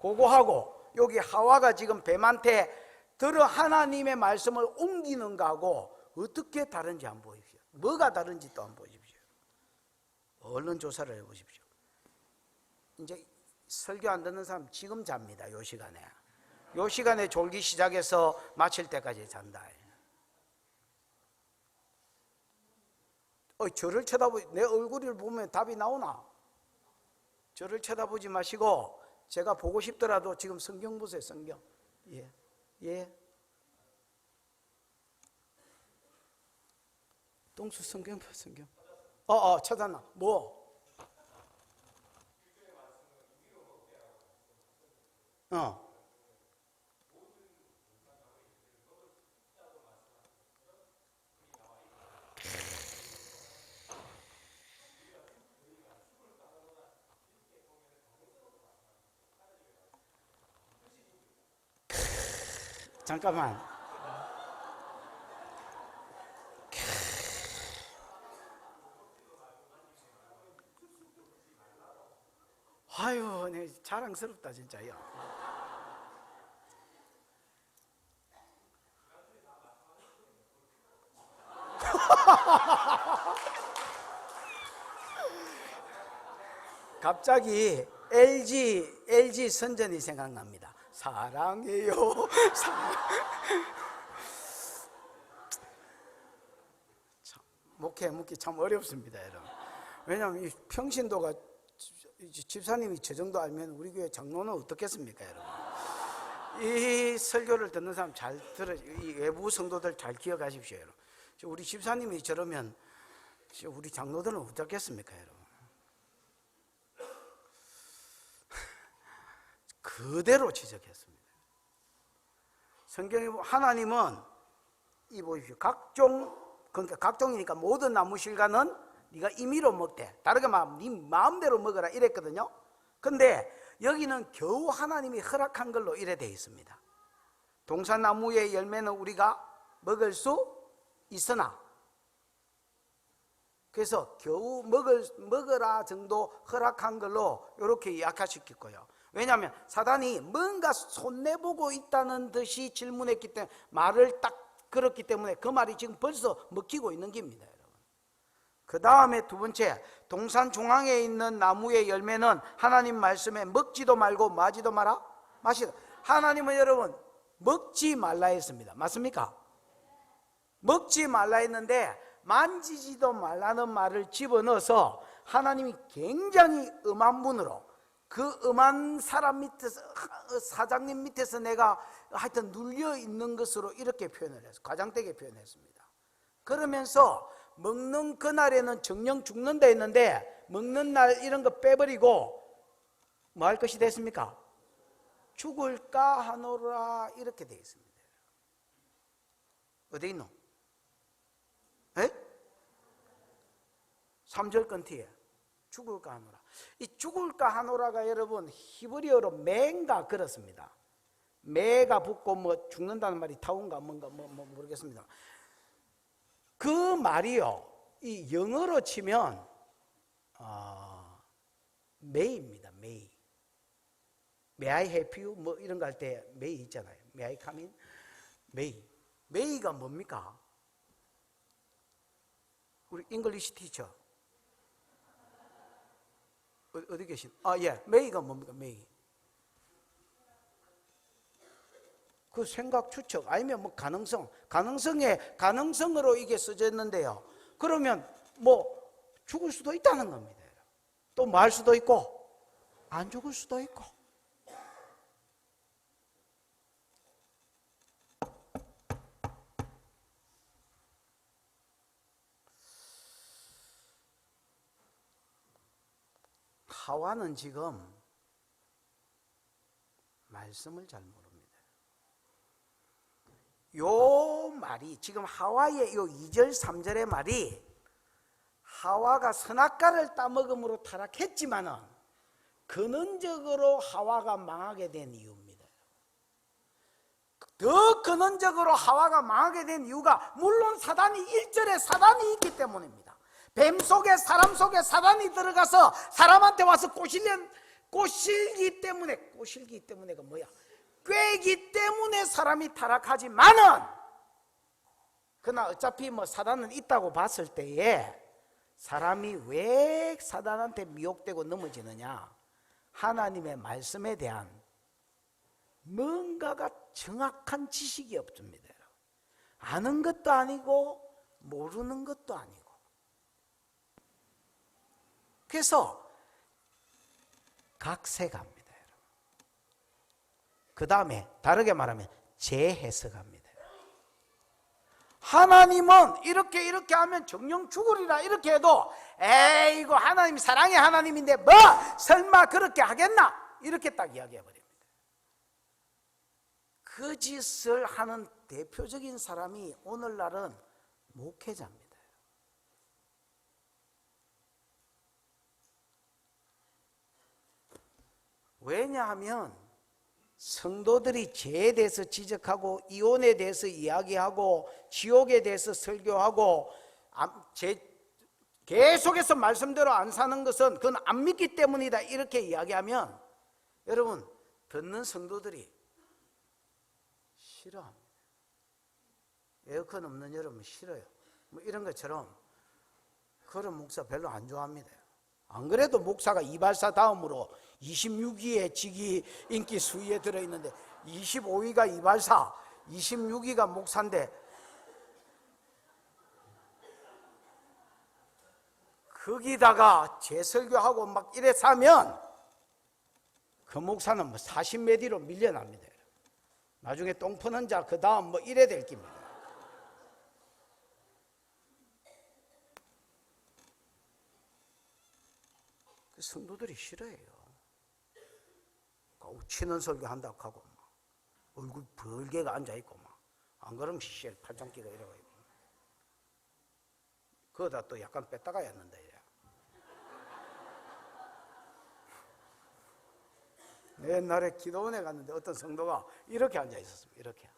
그거하고 여기 하와가 지금 뱀한테 들어 하나님의 말씀을 옮기는 거하고 어떻게 다른지 한번 보십시오. 뭐가 다른지 또 한번 보십시오. 얼른 조사를 해보십시오. 이제 설교 안 듣는 사람 지금 잡니다. 요 시간에. 요 시간에 졸기 시작해서 마칠 때까지 잔다. 저를 쳐다보지, 내 얼굴을 보면 답이 나오나? 저를 쳐다보지 마시고 제가 보고 싶더라도 지금 성경 보세요. 성경. 예. 똥수 성경 봐. 성경. 찾았나? 뭐? 잠깐만. 아유, 네, 자랑스럽다 진짜요. 갑자기 LG 선전이 생각납니다. 사랑해요. 묵기 참 어렵습니다, 여러분. 왜냐하면 이 평신도가 집사님이 저 정도 알면 우리 교회 장로는 어떻겠습니까, 여러분? 이 설교를 듣는 사람 잘 들어, 이 외부 성도들 잘 기억하십시오, 여러분. 우리 집사님이 저러면 우리 장로들은 어떻겠습니까, 여러분? 그대로 지적했습니다. 성경에 하나님은 이 보십시오. 그러니까 각종이니까 모든 나무 실과는 네가 임의로 먹되 다르게 말하면 네 마음대로 먹어라 이랬거든요. 근데 여기는 겨우 하나님이 허락한 걸로 이래 돼 있습니다. 동산나무의 열매는 우리가 먹을 수 있으나, 그래서 겨우 먹으라 정도 허락한 걸로 이렇게 약화시켰고요. 왜냐하면 사단이 뭔가 손내보고 있다는 듯이 질문했기 때문에 말을 딱 걸었기 때문에 그 말이 지금 벌써 먹히고 있는 겁니다, 여러분. 그 다음에 두 번째, 동산 중앙에 있는 나무의 열매는 하나님 말씀에 먹지도 말고 마지도 마라, 마시다. 하나님은 여러분 먹지 말라 했습니다. 맞습니까? 먹지 말라 했는데 만지지도 말라는 말을 집어넣어서 하나님이 굉장히 엄한 분으로 그 엄한 사람 밑에서, 사장님 밑에서 내가 하여튼 눌려 있는 것으로 이렇게 표현을 했어요. 과장되게 표현했습니다. 그러면서 먹는 그날에는 정령 죽는다 했는데, 먹는 날 이런 거 빼버리고 뭐 할 것이 됐습니까? 죽을까 하노라 이렇게 되어 있습니다. 어디 있노? 에? 3절 건티에 죽을까 하노라. 이 죽을까 하노라가 여러분 히브리어로 매인가 그렇습니다. 매가 붙고 뭐 죽는다는 말이 타운가 뭔가 뭐 모르겠습니다. 그 말이요, 이 영어로 치면 may입니다. may. May I help you? 뭐 이런 거 할 때 may 있잖아요. May I come in? may. may가 뭡니까? 우리 잉글리시 티처 어디 계신? 예, may가 뭡니까? may. 그 생각 추측 아니면 뭐 가능성으로 이게 써졌는데요. 그러면 뭐 죽을 수도 있다는 겁니다. 또 말 수도 있고 안 죽을 수도 있고. 하와는 지금 말씀을 잘 모릅니다. 요 말이 지금 하와의 요 2절 3절의 말이 하와가 선악과를 따먹음으로 타락했지만은 근원적으로 하와가 망하게 된 이유입니다. 더 근원적으로 하와가 망하게 된 이유가 물론 사단이 1절에 사단이 있기 때문입니다. 뱀 속에 사람 속에 사단이 들어가서 사람한테 와서 꼬실기 때문에가 뭐야? 꿰기 때문에 사람이 타락하지만은 그러나 어차피 뭐 사단은 있다고 봤을 때에 사람이 왜 사단한테 미혹되고 넘어지느냐? 하나님의 말씀에 대한 뭔가가 정확한 지식이 없습니다. 아는 것도 아니고 모르는 것도 아니고. 그래서 각색합니다. 그 다음에 다르게 말하면 재해석합니다. 하나님은 이렇게 하면 정령 죽으리라 이렇게 해도 에이 이거 하나님 사랑의 하나님인데 뭐 설마 그렇게 하겠나 이렇게 딱 이야기해 버립니다. 그 짓을 하는 대표적인 사람이 오늘날은 목회자입니다. 왜냐하면 성도들이 죄에 대해서 지적하고 이혼에 대해서 이야기하고 지옥에 대해서 설교하고 계속해서 말씀대로 안 사는 것은 그건 안 믿기 때문이다 이렇게 이야기하면 여러분 듣는 성도들이 싫어합니다. 에어컨 없는 여름은 싫어요. 뭐 이런 것처럼 그런 목사 별로 안 좋아합니다. 안 그래도 목사가 이발사 다음으로 26위의 직위 인기 수위에 들어있는데 25위가 이발사, 26위가 목사인데 거기다가 재설교하고 막 이래 사면 그 목사는 뭐 40몇 위로 밀려납니다. 나중에 똥 푸는 자 그 다음 뭐 이래 될 깁니다. 그 성도들이 싫어해요. 치는 설교 한다고 하고 막 얼굴 벌게가 앉아있고 막 안 그러면 시엘 팔짱끼가 이러고 있고 그거다 또 약간 뺐다가 했는데 옛날에 기도원에 갔는데 어떤 성도가 이렇게 앉아 있었습니다. 이렇게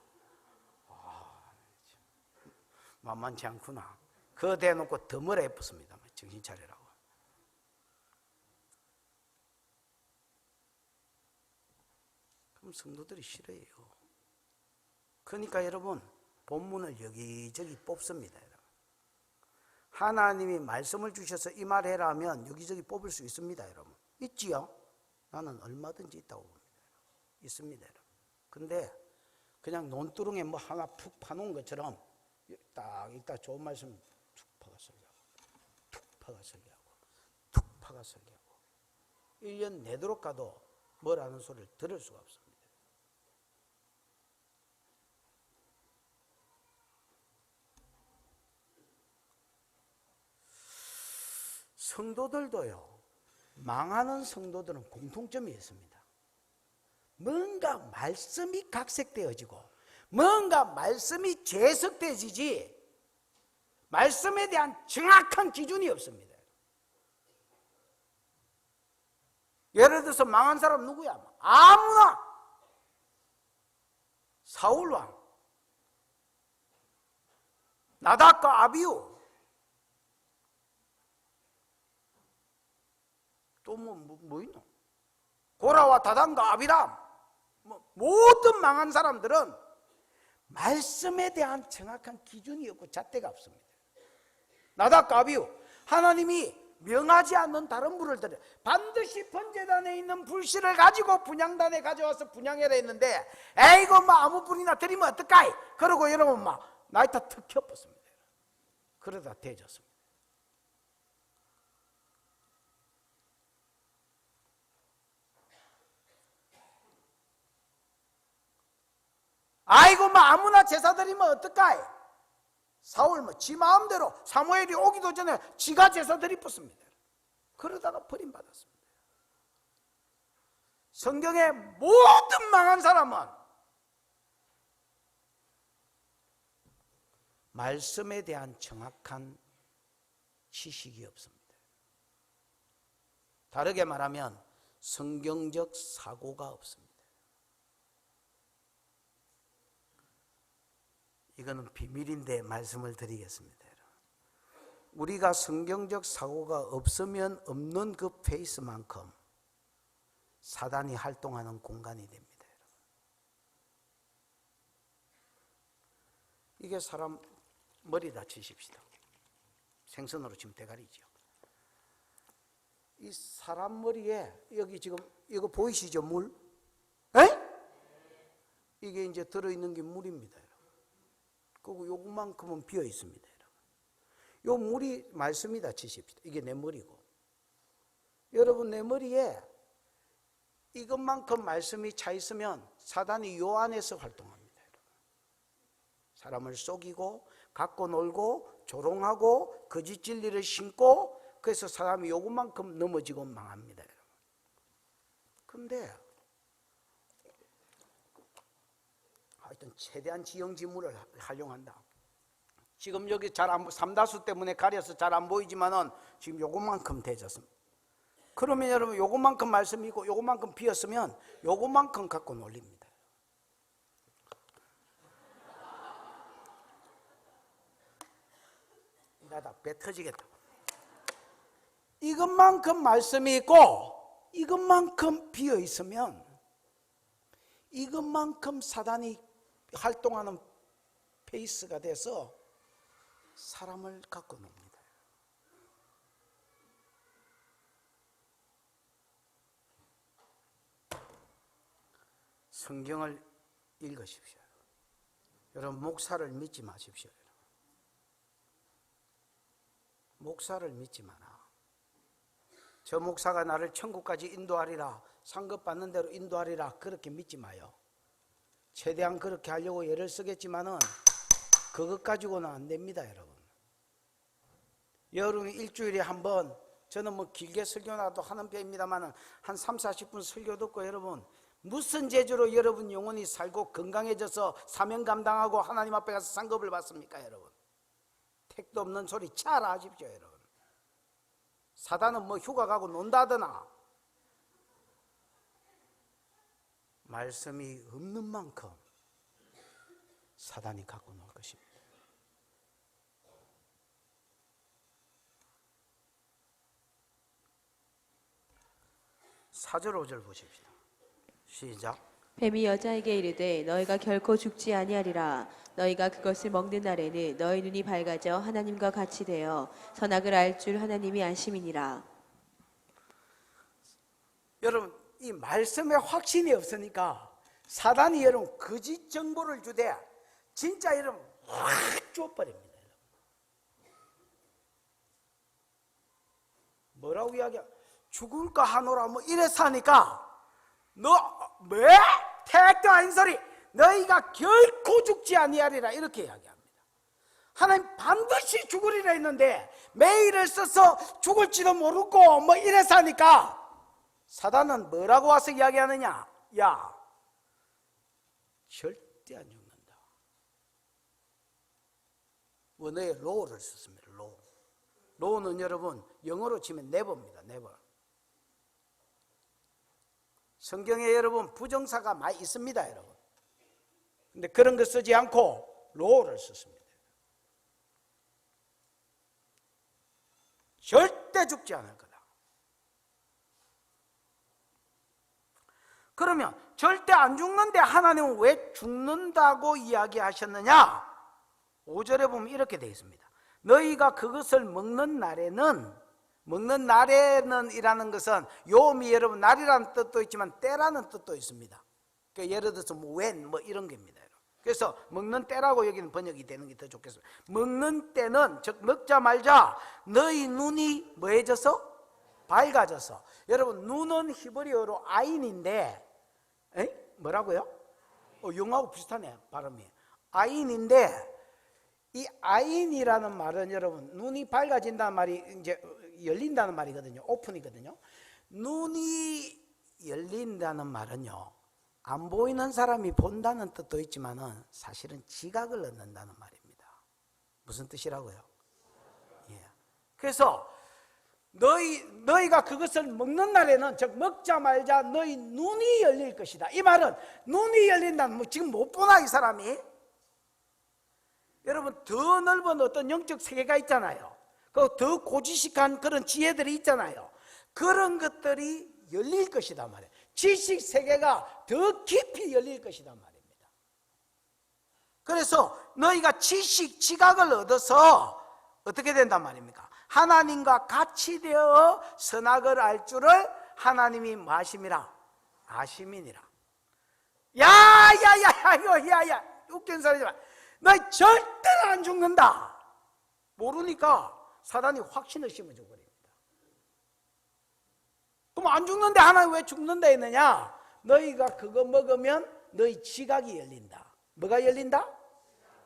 만만치 않구나. 그거 대놓고 더 뭐라 예뻤습니다. 정신 차리라고. 그럼 성도들이 싫어해요. 그러니까 여러분 본문을 여기저기 뽑습니다. 여러분. 하나님이 말씀을 주셔서 이 말 해라 하면 여기저기 뽑을 수 있습니다. 여러분 있지요? 나는 얼마든지 있다고 봅니다. 있습니다. 여러분. 근데 그냥 논두렁에 뭐 하나 푹 파놓은 것처럼 딱 읽다 좋은 말씀 툭 파가 설교하고 툭 파가 설교하고 툭 파가 설교하고 1년 내도록 가도 뭐라는 소리를 들을 수가 없습니다. 성도들도요, 망하는 성도들은 공통점이 있습니다. 뭔가 말씀이 각색되어지고 뭔가 말씀이 재석되어지지 말씀에 대한 정확한 기준이 없습니다. 예를 들어서 망한 사람 누구야? 아무나 사울왕, 나답과 아비후, 또 뭐 있노? 고라와 다단과 아비람, 모든 망한 사람들은 말씀에 대한 정확한 기준이 없고 잣대가 없습니다. 나답과 아비후, 하나님이 명하지 않는 다른 불을 들여 반드시 번제단에 있는 불씨를 가지고 분향단에 가져와서 분향해라 했는데, 에이고 뭐 아무 불이나 드리면 어떡하이? 그러고 여러분 막 나이타 턱 켜봤습니다. 그러다 대졌습니다. 아이고 뭐 아무나 제사 드리면 어떡하이? 사울 뭐 지 마음대로 사무엘이 오기도 전에 지가 제사 드리었습니다. 그러다가 버림받았습니다. 성경의 모든 망한 사람은 말씀에 대한 정확한 지식이 없습니다. 다르게 말하면 성경적 사고가 없습니다. 이거는 비밀인데 말씀을 드리겠습니다. 우리가 성경적 사고가 없으면 없는 그 페이스만큼 사단이 활동하는 공간이 됩니다. 이게 사람 머리 다치십시다. 생선으로 지금 대가리죠. 이 사람 머리에 여기 지금 이거 보이시죠? 물? 에? 이게 이제 들어있는 게 물입니다. 그리고 요만큼은 비어 있습니다. 요 물이 말씀이 다치십시다. 이게 내 머리고. 여러분 내 머리에 이것만큼 말씀이 차 있으면 사단이 요 안에서 활동합니다. 사람을 속이고 갖고 놀고 조롱하고 거짓 진리를 심고, 그래서 사람이 요것만큼 넘어지고 망합니다. 그런데 하여튼 최대한 지형지물을 활용한다. 지금 여기 잘 안, 삼다수 때문에 가려서 잘 안 보이지만은 지금 요것만큼 되졌습니다. 그러면 여러분 요것만큼 말씀이고 요것만큼 비었으면 요것만큼 갖고 놀립니다. 나다 배 터지겠다. 이것만큼 말씀이 있고 이것만큼 비어 있으면 이것만큼 사단이 활동하는 페이스가 돼서 사람을 갖고 놉니다. 성경을 읽으십시오. 여러분 목사를 믿지 마십시오. 목사를 믿지 마라. 저 목사가 나를 천국까지 인도하리라, 상급 받는 대로 인도하리라, 그렇게 믿지 마요. 최대한 그렇게 하려고 애를 쓰겠지만은 그것 가지고는 안 됩니다. 여러분이 일주일에 한 번, 저는 뭐 길게 설교나도 하는 편입니다만은 한 30-40분 설교 듣고, 여러분 무슨 재주로 여러분 영혼이 살고 건강해져서 사명 감당하고 하나님 앞에 가서 상급을 받습니까? 여러분 택도 없는 소리 잘 하십시오. 여러분 사단은 뭐 휴가 가고 논다더나 말씀이 없는 만큼 사단이 갖고 놀 것입니다. 4절 5절 보십시오. 시작. 뱀이 여자에게 이르되 너희가 결코 죽지 아니하리라. 너희가 그것을 먹는 날에는 너희 눈이 밝아져 하나님과 같이 되어 선악을 알 줄 하나님이 아심이니라. 여러분 이 말씀에 확신이 없으니까 사단이 여러분 거짓 정보를 주되 진짜 여러분 확 줘버립니다. 뭐라고 이야기야? 죽을까 하노라 뭐 이래서 하니까 너 왜? 택도 아닌 소리, 너희가 결코 죽지 아니하리라 이렇게 이야기합니다. 하나님 반드시 죽으리라 했는데 매일을 써서 죽을지도 모르고 뭐 이래서 하니까 사단은 뭐라고 와서 이야기하느냐? 야, 절대 안 죽는다. 원어에 로우를 썼습니다. 로우. 로우는 여러분 영어로 치면 네버입니다. 네버. 성경에 여러분 부정사가 많이 있습니다, 여러분. 근데 그런 거 쓰지 않고 로우를 썼습니다. 절대 죽지 않을 거다. 그러면 절대 안 죽는데 하나님은 왜 죽는다고 이야기하셨느냐? 5절에 보면 이렇게 되어 있습니다. 너희가 그것을 먹는 날에는, 먹는 날에는 이라는 것은 요미 여러분 날이라는 뜻도 있지만 때라는 뜻도 있습니다. 그러니까 예를 들어서 뭐 when 뭐 이런 겁니다. 그래서 먹는 때라고 여기는 번역이 되는 게 더 좋겠어요. 먹는 때는 즉 먹자 말자 너희 눈이 뭐해져서? 밝아져서. 여러분 눈은 히브리어로 아인인데 뭐라고요? 영어하고 비슷하네 발음이. 아인인데 이 아인이라는 말은 여러분 눈이 밝아진다는 말이 이제 열린다는 말이거든요. 오픈이거든요. 눈이 열린다는 말은요, 안 보이는 사람이 본다는 뜻도 있지만은 사실은 지각을 얻는다는 말입니다. 무슨 뜻이라고요? 예. 그래서 너희가 그것을 먹는 날에는 즉 먹자 말자 너희 눈이 열릴 것이다. 이 말은 눈이 열린다는 뭐 지금 못 보나 이 사람이? 여러분 더 넓은 어떤 영적 세계가 있잖아요. 그 더 고지식한 그런 지혜들이 있잖아요. 그런 것들이 열릴 것이다 말이에요. 지식 세계가 더 깊이 열릴 것이다 말입니다. 그래서 너희가 지식, 지각을 얻어서 어떻게 된단 말입니까? 하나님과 같이 되어 선악을 알 줄을 하나님이 마심이라 아심이니라. 야야야야야야 웃긴 소리지만 너희 절대로 안 죽는다. 모르니까 사단이 확신을 심어줘 버립니다. 그럼 안 죽는데 하나님 왜 죽는다 했느냐? 너희가 그거 먹으면 너희 지각이 열린다. 뭐가 열린다?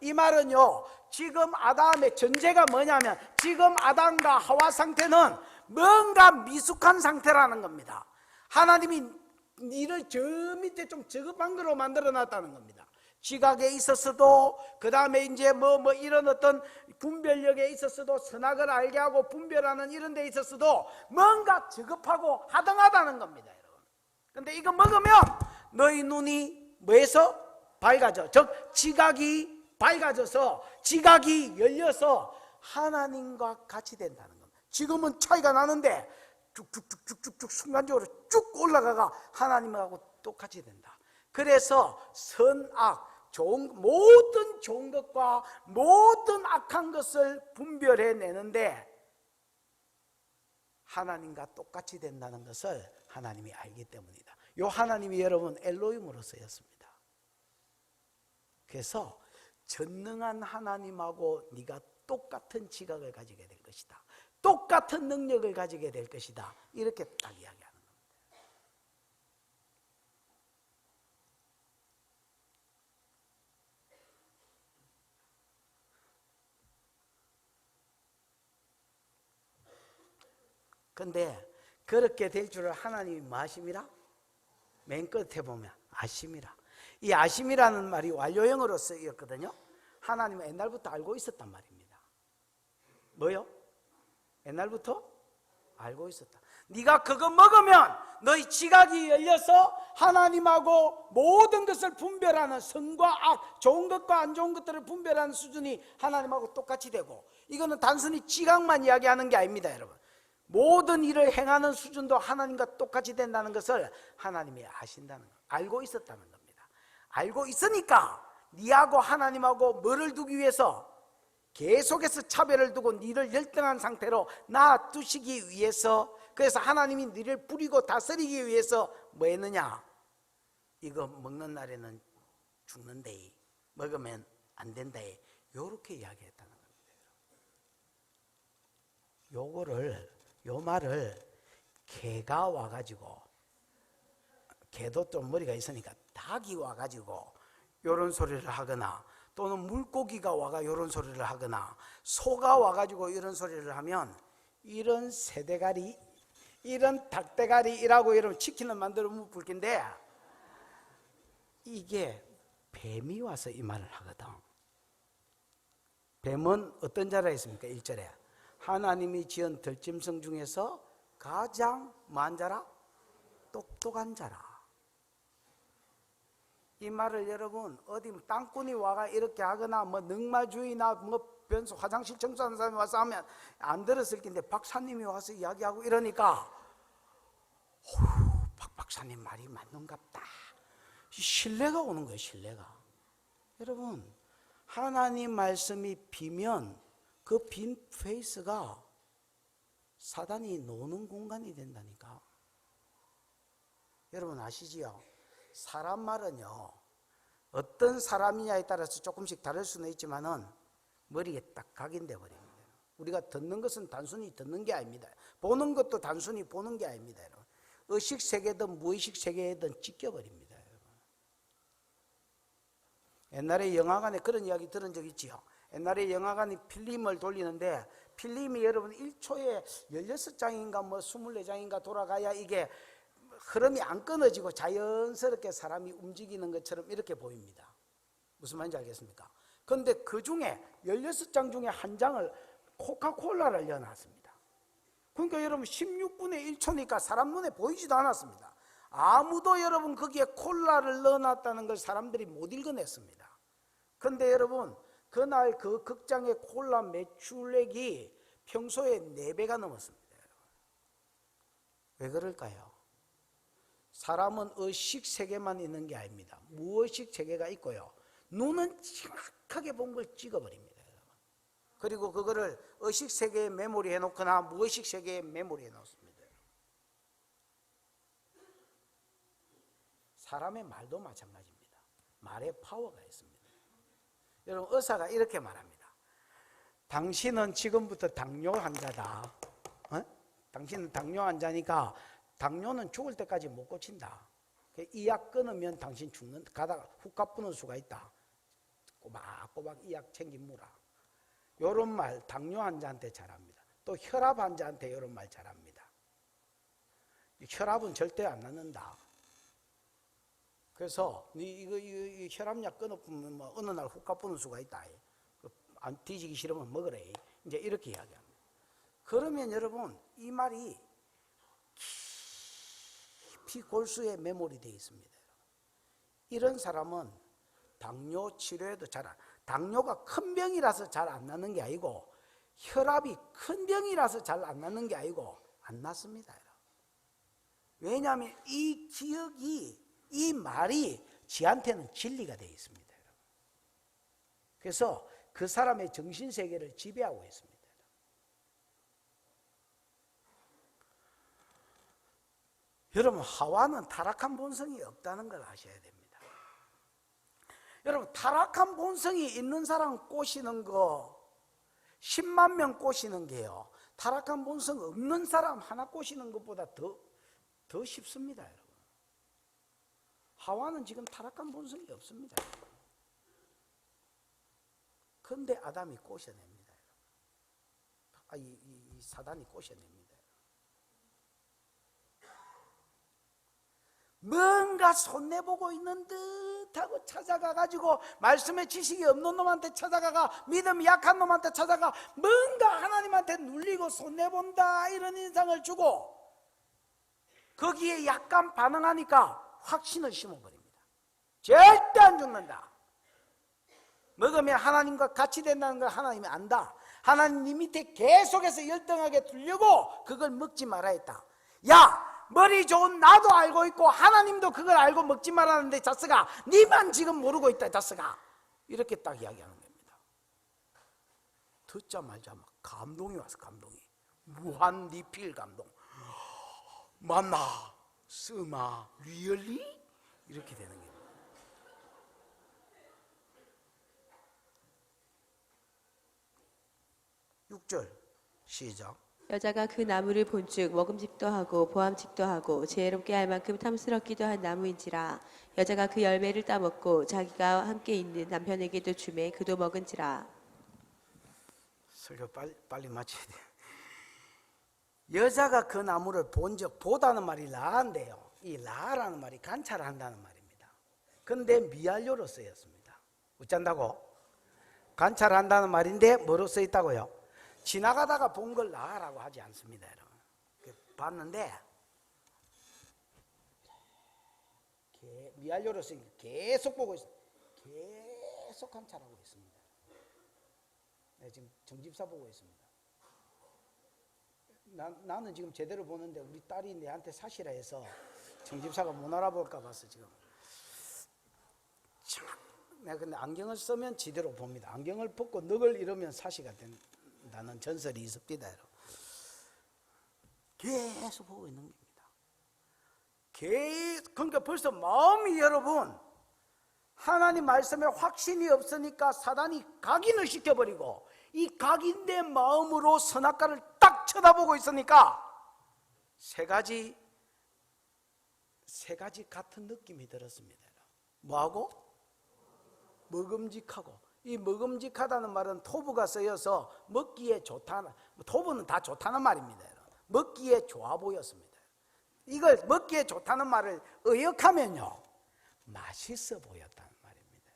이 말은요, 지금 아담의 전제가 뭐냐면 지금 아담과 하와 상태는 뭔가 미숙한 상태라는 겁니다. 하나님이 니를 저 밑에 좀 저급한 거로 만들어 놨다는 겁니다. 지각에 있었어도, 그 다음에 이제 뭐 이런 어떤 분별력에 있었어도, 선악을 알게 하고 분별하는 이런 데 있었어도 뭔가 저급하고 하등하다는 겁니다, 여러분. 근데 이거 먹으면 너희 눈이 뭐해서? 밝아져. 즉 지각이 밝아져서, 지각이 열려서 하나님과 같이 된다는 겁니다. 지금은 차이가 나는데 쭉쭉쭉쭉쭉 순간적으로 쭉 올라가가 하나님하고 똑같이 된다. 그래서 선악, 모든 좋은 것과 모든 악한 것을 분별해내는데 하나님과 똑같이 된다는 것을 하나님이 알기 때문이다. 요 하나님이 여러분 엘로힘으로 쓰였습니다. 그래서 전능한 하나님하고 네가 똑같은 지각을 가지게 될 것이다. 똑같은 능력을 가지게 될 것이다. 이렇게 딱 이야기하는 겁니다. 근데 그렇게 될 줄을 하나님이 뭐 하심이라? 맨 끝에 보면 아심이라. 이 아심이라는 말이 완료형으로 쓰였거든요. 하나님은 옛날부터 알고 있었단 말입니다. 뭐요? 옛날부터 알고 있었다. 네가 그거 먹으면 너희 지각이 열려서 하나님하고 모든 것을 분별하는, 선과 악, 좋은 것과 안 좋은 것들을 분별하는 수준이 하나님하고 똑같이 되고, 이거는 단순히 지각만 이야기하는 게 아닙니다, 여러분. 모든 일을 행하는 수준도 하나님과 똑같이 된다는 것을 하나님이 아신다는 것, 알고 있었다는 겁니다. 알고 있으니까 네하고 하나님하고 뭐를 두기 위해서? 계속해서 차별을 두고 네를 열등한 상태로 놔두시기 위해서, 그래서 하나님이 네를 부리고 다스리기 위해서 뭐 했느냐? 이거 먹는 날에는 죽는데 먹으면 안 된다, 요렇게 이야기했다는 겁니다. 요 말을 개가 와가지고, 개도 좀 머리가 있으니까 닭이 와가지고 요런 소리를 하거나, 또는 물고기가 와가 요런 소리를 하거나, 소가 와가지고 이런 소리를 하면, 이런 새대가리, 이런 닭대가리라고 여러분 치킨을 만들어 먹을 텐데, 이게 뱀이 와서 이 말을 하거든. 뱀은 어떤 자라 있습니까? 1절에 하나님이 지은 들짐승 중에서 가장 뭐한 자라? 똑똑한 자라. 이 말을 여러분 어디 땅꾼이 와가 이렇게 하거나 뭐 능마주의나 뭐 변소 화장실 청소하는 사람이 와서 하면 안 들었을 텐데, 박사님이 와서 이야기하고 이러니까 박 박사님 말이 맞는갑다. 신뢰가 오는 거예요. 신뢰가. 여러분, 하나님 말씀이 비면 그 빈 페이스가 사단이 노는 공간이 된다니까. 여러분 아시지요? 사람 말은요, 어떤 사람이냐에 따라서 조금씩 다를 수는 있지만은 머리에 딱 각인돼 버립니다. 우리가 듣는 것은 단순히 듣는 게 아닙니다. 보는 것도 단순히 보는 게 아닙니다. 여러분. 의식 세계든 무의식 세계든 찢겨버립니다. 여러분. 옛날에 영화관에 그런 이야기 들은 적 있지요. 옛날에 영화관이 필름을 돌리는데, 필름이 여러분 1초에 16장인가 뭐 24장인가 돌아가야 이게 흐름이 안 끊어지고 자연스럽게 사람이 움직이는 것처럼 이렇게 보입니다. 무슨 말인지 알겠습니까? 그런데 그 중에 16장 중에 한 장을 코카콜라를 넣어놨습니다. 그러니까 여러분 16분의 1초니까 사람 눈에 보이지도 않았습니다. 아무도 여러분 거기에 콜라를 넣어놨다는 걸 사람들이 못 읽어냈습니다. 그런데 여러분 그날 그 극장의 콜라 매출액이 평소에 4배가 넘었습니다. 왜 그럴까요? 사람은 의식 세계만 있는 게 아닙니다. 무의식 세계가 있고요. 눈은 정확하게 본 걸 찍어버립니다. 그리고 그거를 의식 세계에 메모리해 놓거나 무의식 세계에 메모리해 놓습니다. 사람의 말도 마찬가지입니다. 말에 파워가 있습니다. 여러분 의사가 이렇게 말합니다. 당신은 지금부터 당뇨 환자다. 당신은 당뇨 환자니까 당뇨는 죽을 때까지 못 고친다. 이 약 끊으면 당신 죽는, 가다가 훅 가쁘는 수가 있다. 꼬박꼬박 이 약 챙기무라. 이런 말 당뇨 환자한테 잘합니다. 또 혈압 환자한테 이런 말 잘합니다. 혈압은 절대 안 낫는다. 그래서 이거 혈압약 끊어보면 뭐 어느 날 훅 가쁘는 수가 있다. 안 뒤지기 싫으면 먹으래. 이제 이렇게 이야기합니다. 그러면 여러분 이 말이 깊이 골수에 메모리 되어 있습니다. 이런 사람은 당뇨 치료에도 당뇨가 큰 병이라서 잘 안 낫는 게 아니고, 혈압이 큰 병이라서 잘 안 낫는 게 아니고 안 낫습니다. 왜냐하면 이 기억이, 이 말이 지한테는 진리가 되어 있습니다. 그래서 그 사람의 정신세계를 지배하고 있습니다. 여러분 하와는 타락한 본성이 없다는 걸 아셔야 됩니다. 여러분 타락한 본성이 있는 사람 꼬시는 거 10만 명 꼬시는 게요, 타락한 본성 없는 사람 하나 꼬시는 것보다 더 쉽습니다. 여러분 하와는 지금 타락한 본성이 없습니다. 그런데 아담이 꼬셔냅니다. 이 사단이 꼬셔냅니다. 뭔가 손해보고 있는 듯하고 찾아가가지고, 말씀의 지식이 없는 놈한테 찾아가가, 믿음이 약한 놈한테 찾아가, 뭔가 하나님한테 눌리고 손해본다 이런 인상을 주고, 거기에 약간 반응하니까 확신을 심어버립니다. 절대 안 죽는다. 먹으면 하나님과 같이 된다는 걸 하나님이 안다. 하나님 밑에 계속해서 열등하게 두려고 그걸 먹지 말아 했다. 야, 머리 좋은 나도 알고 있고 하나님도 그걸 알고 먹지 말라는데 자스가, 니만 지금 모르고 있다 자스가. 이렇게 딱 이야기하는 겁니다. 듣자마자 막 감동이 와서, 감동이 무한 리필 감동. 맞나? 쓰마? 리얼리? 이렇게 되는 겁니다. 6절 시작. 여자가 그 나무를 본즉 먹음직도 하고 보암직도 하고 지혜롭게 할 만큼 탐스럽기도 한 나무인지라. 여자가 그 열매를 따먹고 자기가 함께 있는 남편에게도 주매 그도 먹은지라. 설교 빨리 마쳐야 돼. 여자가 그 나무를 본즉, 보다는 말이 라한데요, 이 라라는 말이 관찰한다는 말입니다. 근데 미알료로 쓰였습니다. 어쩐다고? 관찰한다는 말인데 뭐로 쓰였다고요? 지나가다가 본 걸 라라고 하지 않습니다, 여러분. 봤는데 미알료로 쓰니까 계속 보고 있습니다. 계속 관찰하고 있습니다. 네, 지금 정집사 보고 있습니다. 나는 지금 제대로 보는데 우리 딸이 내한테 사시라 해서 정집사가 못 알아볼까 봐서 지금. 내가 근데 안경을 쓰면 제대로 봅니다. 안경을 벗고 늑을 잃으면 사시가 된다는 전설이 있습니다. 계속 보고 있는 겁니다. 그러니까 벌써 마음이, 여러분, 하나님 말씀에 확신이 없으니까 사단이 각인을 시켜버리고, 이 각인된 마음으로 선악과를 딱 쳐다보고 있으니까 세 가지 같은 느낌이 들었습니다. 뭐하고? 먹음직하고. 이 먹음직하다는 말은 토부가 쓰여서 먹기에 좋다는, 토부는 다 좋다는 말입니다. 먹기에 좋아 보였습니다. 이걸 먹기에 좋다는 말을 의역하면요, 맛있어 보였다는 말입니다.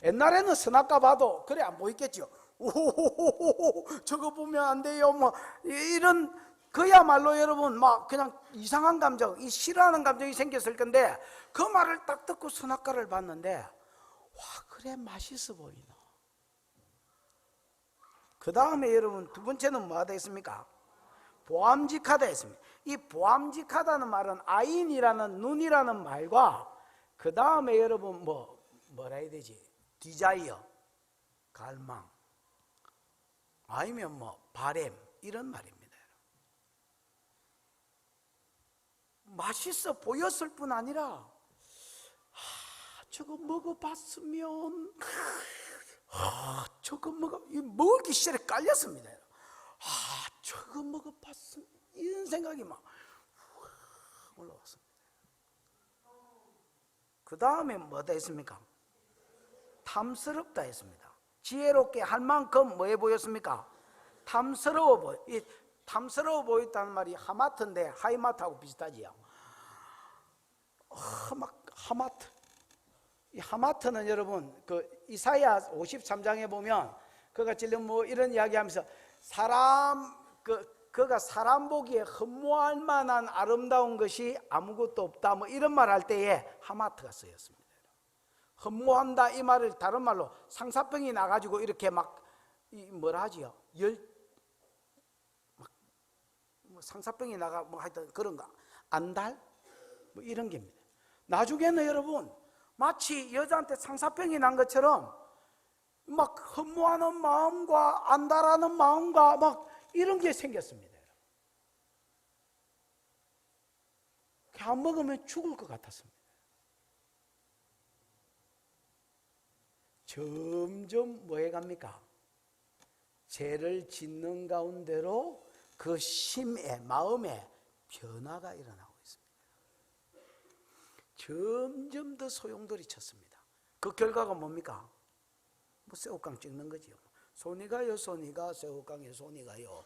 옛날에는 선악과 봐도 그래 안 보였겠죠. 오호호호호, 저거 보면 안 돼요, 뭐 이런, 그야말로 여러분 막 그냥 이상한 감정, 이 싫어하는 감정이 생겼을 건데, 그 말을 딱 듣고 선악과를 봤는데, 와, 그래 맛있어 보이나. 그 다음에 여러분 두 번째는 뭐가 되겠습니까? 보암직하다 했습니다. 이 보암직하다는 말은 아인이라는, 눈이라는 말과, 그 다음에 여러분 뭐라 해야 되지? 디자이어, 갈망, 아니면 바램, 이런 말입니다. 맛있어 보였을 뿐 아니라, 저거 먹어봤으면, 저거 먹기 시절에 깔렸습니다. 저거 먹어봤으면, 이런 생각이 막 올라왔습니다. 그 다음에 뭐다 했습니까? 탐스럽다 했습니다. 지혜롭게 할 만큼 뭐해 보였습니까? 탐스러워 보여. 이 탐스러워 보였다는 말이 하마트인데, 하이마트하고 비슷하지요. 하마트. 이 하마트는 여러분, 그 이사야 53장에 보면, 그가 찔름 이런 이야기하면서, 그가 사람 보기에 흠모할 만한 아름다운 것이 아무것도 없다, 이런 말 할 때에 하마트가 쓰였습니다. 흠모한다, 이 말을 다른 말로 상사병이 나가지고 이렇게 뭐라 하지요? 상사병이 나가 하여튼 그런 거, 안달? 이런 겁니다. 나중에는 여러분, 마치 여자한테 상사병이 난 것처럼 막 흠모하는 마음과 안달하는 마음과 이런 게 생겼습니다. 안 먹으면 죽을 것 같았습니다. 점점 뭐해 갑니까? 죄를 짓는 가운데로 그 심에, 마음에 변화가 일어나고 있습니다. 점점 더 소용돌이 쳤습니다. 그 결과가 뭡니까? 새우깡 찍는 거지요. 손이 가요, 손이 가, 새우깡에 손이 가요.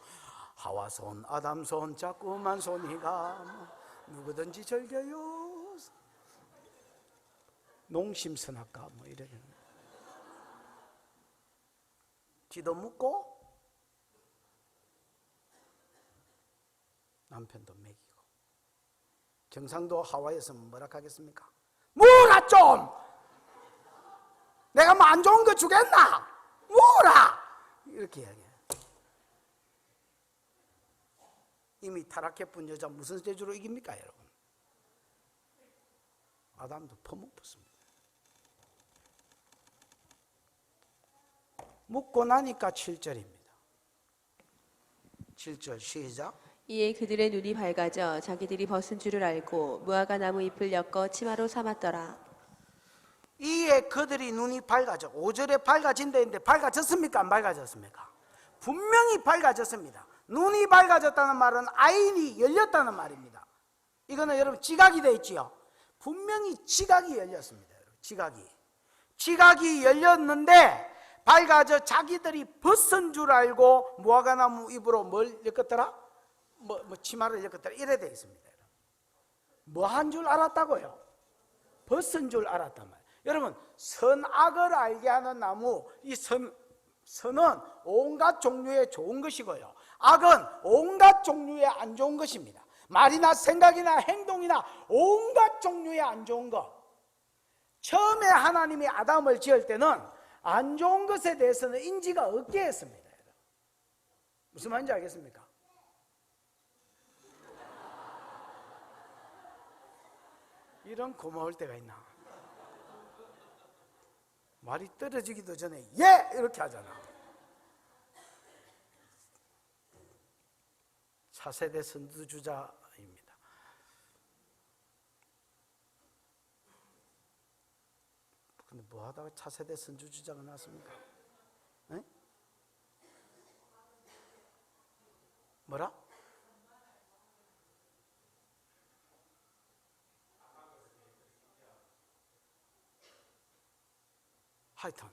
하와 손, 아담 손, 자꾸만 손이 가. 누구든지 즐겨요. 농심선악과 이래요. 지도 묻고 남편도 먹이고. 경상도 하와이에서는 뭐라 하겠습니까? 뭐라 좀! 내가 뭐 안 좋은 거 주겠나? 뭐라! 이렇게 이야기해요. 이미 타락해본 여자 무슨 재주로 이깁니까, 여러분? 아담도 퍼먹었습니다. 묻고 나니까 7절입니다. 7절 시작. 이에 그들의 눈이 밝아져 자기들이 벗은 줄을 알고 무화과 나무 잎을 엮어 치마로 삼았더라. 이에 그들이 눈이 밝아져. 5절에 밝아진다 했는데 밝아졌습니까? 안 밝아졌습니까? 분명히 밝아졌습니다. 눈이 밝아졌다는 말은 아인이 열렸다는 말입니다. 이거는 여러분 지각이 되어 있지요. 분명히 지각이 열렸습니다. 지각이 열렸는데 밝아져 자기들이 벗은 줄 알고 무화과나무 잎으로 뭘 엮었더라? 치마를 엮었더라. 이래 되어 있습니다. 뭐 한 줄 알았다고요? 벗은 줄 알았단 말이에요. 여러분, 선악을 알게 하는 나무, 이 선은 온갖 종류의 좋은 것이고요, 악은 온갖 종류의 안 좋은 것입니다. 말이나 생각이나 행동이나 온갖 종류의 안 좋은 것. 처음에 하나님이 아담을 지을 때는 안 좋은 것에 대해서는 인지가 없게 했습니다. 무슨 말인지 알겠습니까? 이런 고마울 때가 있나? 말이 떨어지기도 전에 예! 이렇게 하잖아. 차세대 선두주자입니다. 근데 뭐 하다가 차세대 선두주자가 나왔습니까? 네? 뭐라? 하여튼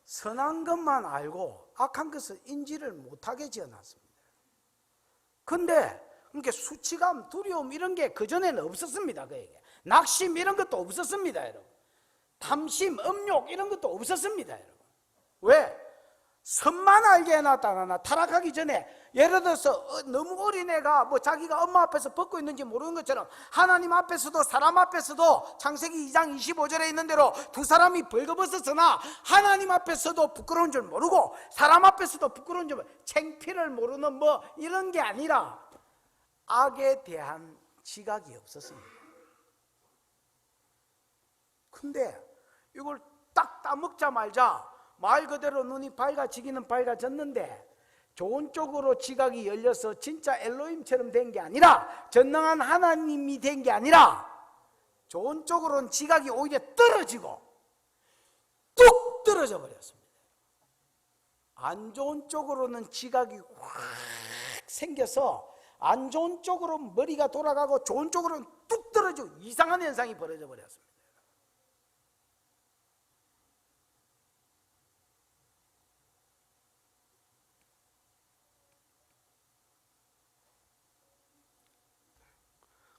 선한 것만 알고 악한 것을 인지를 못하게 지어놨습니다. 근데 그러니까 수치감, 두려움 이런 게 그전에는 없었습니다. 그에게 낙심 이런 것도 없었습니다. 여러분, 탐심, 음욕 이런 것도 없었습니다. 여러분, 왜? 선만 알게 해놨다나 타락하기 전에, 예를 들어서 너무 어린애가 뭐 자기가 엄마 앞에서 벗고 있는지 모르는 것처럼 하나님 앞에서도 사람 앞에서도 창세기 2장 25절에 있는 대로 두 사람이 벌거벗었으나 하나님 앞에서도 부끄러운 줄 모르고 사람 앞에서도 부끄러운 줄 모르고 창피를 모르는 뭐 이런 게 아니라 악에 대한 지각이 없었습니다. 근데 이걸 딱 따먹자마자 말 그대로 눈이 밝아지기는 밝아졌는데 좋은 쪽으로 지각이 열려서 진짜 엘로힘처럼 된 게 아니라, 전능한 하나님이 된 게 아니라 좋은 쪽으로는 지각이 오히려 떨어지고 뚝 떨어져 버렸습니다. 안 좋은 쪽으로는 지각이 확 생겨서 안 좋은 쪽으로 머리가 돌아가고 좋은 쪽으로는 뚝 떨어지고 이상한 현상이 벌어져 버렸습니다.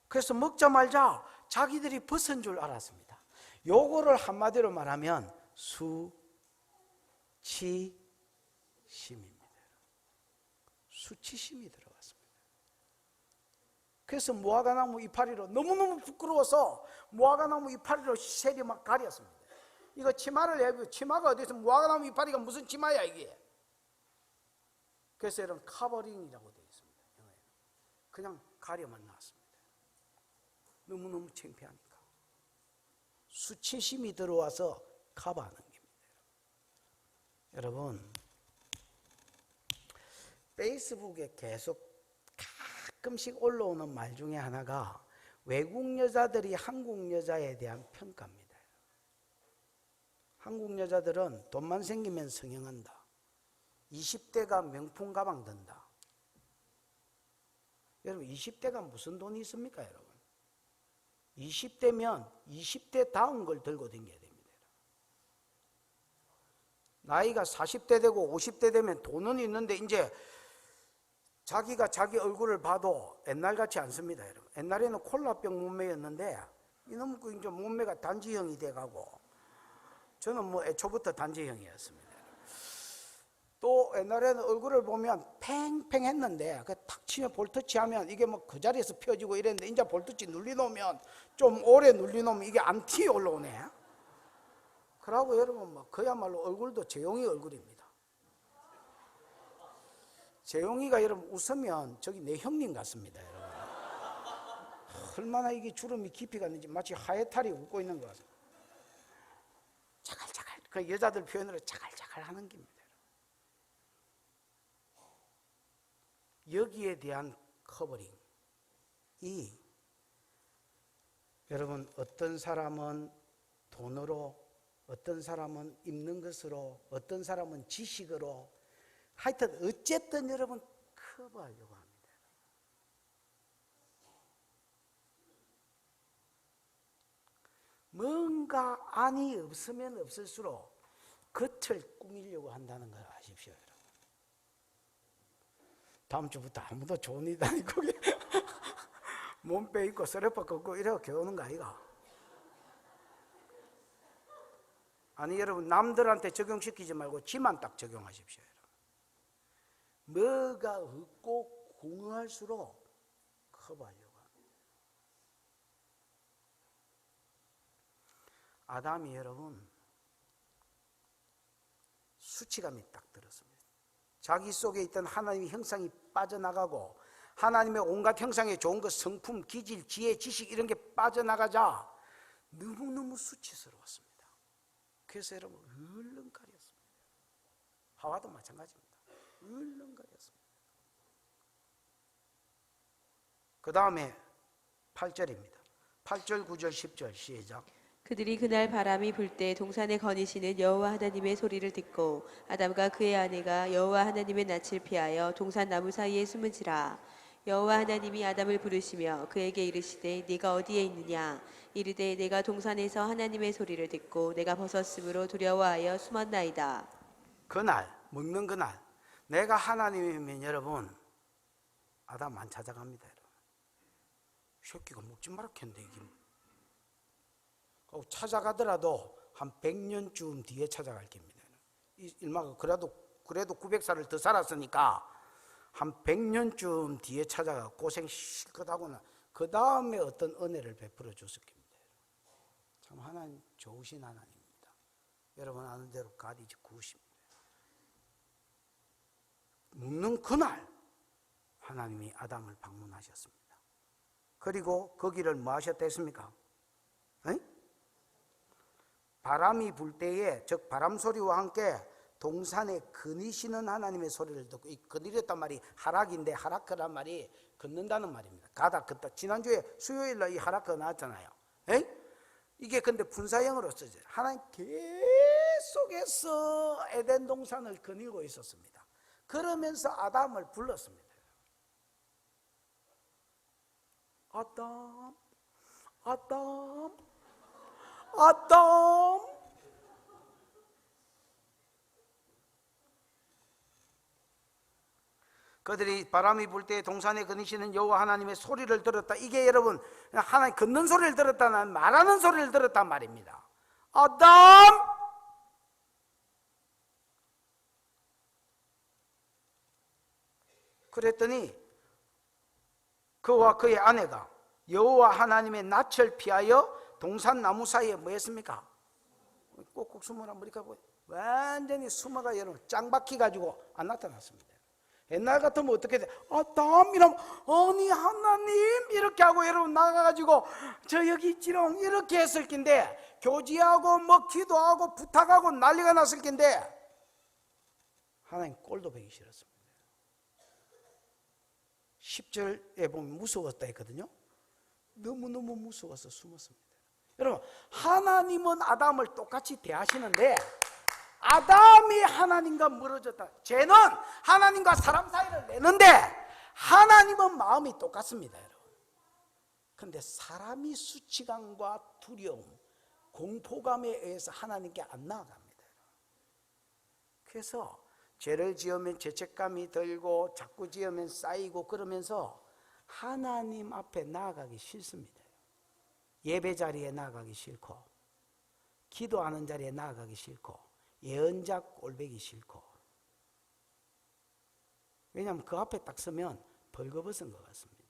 그래서 먹자 말자 자기들이 벗은 줄 알았습니다. 요거를 한마디로 말하면 수치심입니다. 수치심이 들어갔습니다. 그래서 무화과나무 이파리로 너무너무 부끄러워서 무화과나무 이파리로 셀이 막 가렸습니다. 이거 치마를 해보고 치마가 어디서 무화과나무 이파리가 무슨 치마야 이게. 그래서 이런 카버링이라고 되어 있습니다. 그냥 가려만 놨습니다. 너무너무 창피하니까. 수치심이 들어와서 커버하는 겁니다. 여러분, 페이스북에 계속 가끔씩 올라오는 말 중에 하나가 외국 여자들이 한국 여자에 대한 평가입니다. 한국 여자들은 돈만 생기면 성형한다. 20대가 명품 가방 든다. 여러분, 20대가 무슨 돈이 있습니까, 여러분? 20대면 20대 다운 걸 들고 다녀야 됩니다. 나이가 40대 되고 50대 되면 돈은 있는데 이제 자기가 자기 얼굴을 봐도 옛날같이 않습니다, 여러분. 옛날에는 콜라병 몸매였는데 이놈 이제 몸매가 단지형이 돼가고, 저는 뭐 애초부터 단지형이었습니다. 또 옛날에는 얼굴을 보면 팽팽했는데 탁 치면 볼터치하면 이게 뭐 그 자리에서 펴지고 이랬는데 이제 볼터치 눌리놓으면 좀 오래 눌리놓으면 이게 안 튀어 올라오네. 그러고 여러분 뭐 그야말로 얼굴도 재용이 얼굴입니다. 재용이가 여러분 웃으면 저기 내 형님 같습니다, 여러분. 얼마나 이게 주름이 깊이가 있는지 마치 하회탈이 웃고 있는 것 같습니다. 자갈자갈, 그 여자들 표현으로 자갈자갈 하는 겁니다. 여기에 대한 커버링이, 여러분, 어떤 사람은 돈으로, 어떤 사람은 입는 것으로, 어떤 사람은 지식으로 하여튼 어쨌든 여러분 커버하려고 합니다. 뭔가 안이 없으면 없을수록 겉을 꾸미려고 한다는 걸 아십시오, 여러분. 다음 주부터 아무도 좋은 일 아니고 몸빼 입고 쓰레빠 걷고 이렇게 오는 거 아이가? 아니 여러분, 남들한테 적용시키지 말고 지만 딱 적용하십시오, 여러분. 뭐가 없고 공허할수록 커버하려고 합니다. 아담이 여러분 수치감이 딱 들었습니다. 자기 속에 있던 하나님의 형상이 빠져나가고 하나님의 온갖 형상에 좋은 것, 성품, 기질, 지혜, 지식 이런 게 빠져나가자 너무너무 수치스러웠습니다. 그래서 여러분 얼렁거렸습니다. 하와도 마찬가지입니다. 얼렁거렸습니다. 그 다음에 8절입니다. 8절, 9절, 10절 시작. 그들이 그날 바람이 불 때 동산에 거니시는 여호와 하나님의 소리를 듣고 아담과 그의 아내가 여호와 하나님의 낯을 피하여 동산 나무 사이에 숨은지라. 여호와 하나님이 아담을 부르시며 그에게 이르시되 네가 어디에 있느냐. 이르되 내가 동산에서 하나님의 소리를 듣고 내가 벗었으므로 두려워하여 숨었나이다. 그날, 먹는 그날 내가 하나님이면 여러분 아담 안 찾아갑니다. 여러분. 새끼가 먹지 마라 했는데 이게 찾아가더라도 한 100년쯤 뒤에 찾아갈 겁니다. 일마가 그래도 900살을 더 살았으니까 한 100년쯤 뒤에 찾아가 고생 실컷 하고는 그 다음에 어떤 은혜를 베풀어 줬을 겁니다. 참 하나님 좋으신 하나님입니다. 여러분 아는 대로 God is good입니다. 먹는 그날 하나님이 아담을 방문하셨습니다. 그리고 거기를 뭐 하셨댔습니까? 바람이 불 때에, 즉 바람 소리와 함께 동산에 거니시는 하나님의 소리를 듣고, 이 거니렸단 말이 하락인데, 하락거란 말이 걷는다는 말입니다. 가다 걷다. 지난주에 수요일날 이 하락거 나왔잖아요. 이게 근데 분사형으로 써져요. 하나님 계속해서 에덴 동산을 거닐고 있었습니다. 그러면서 아담을 불렀습니다. 아담, 아담, 아담. 그들이 바람이 불 때 동산에 거니시는 여호와 하나님의 소리를 들었다. 이게 여러분 하나님 걷는 소리를 들었다는 말하는 소리를 들었단 말입니다. 아담! 그랬더니 그와 그의 아내가 여호와 하나님의 낯을 피하여 동산 나무 사이에 뭐 했습니까? 꼭꼭 숨어라. 머리가 보여. 완전히 숨어가 여러분 짱 박혀가지고 안 나타났습니다. 옛날 같으면 어떻게 돼? 아담이라면 아니 하나님 이렇게 하고 여러분 나가가지고 저 여기 있지롱 이렇게 했을 텐데 교지하고 뭐 기도하고 부탁하고 난리가 났을 텐데 하나님 꼴도 보기 싫었습니다. 10절에 보면 무서웠다 했거든요. 너무너무 무서워서 숨었습니다. 여러분 하나님은 아담을 똑같이 대하시는데 아담이 하나님과 멀어졌다. 쟤는 하나님과 사람 사이를 내는데 하나님은 마음이 똑같습니다. 여러분. 그런데 사람이 수치감과 두려움, 공포감에 의해서 하나님께 안 나아갑니다. 그래서 죄를 지으면 죄책감이 들고 자꾸 지으면 쌓이고 그러면서 하나님 앞에 나아가기 싫습니다. 예배 자리에 나아가기 싫고 기도하는 자리에 나아가기 싫고 예언자 꼴보기 싫고. 왜냐하면 그 앞에 딱 서면 벌거벗은 것 같습니다.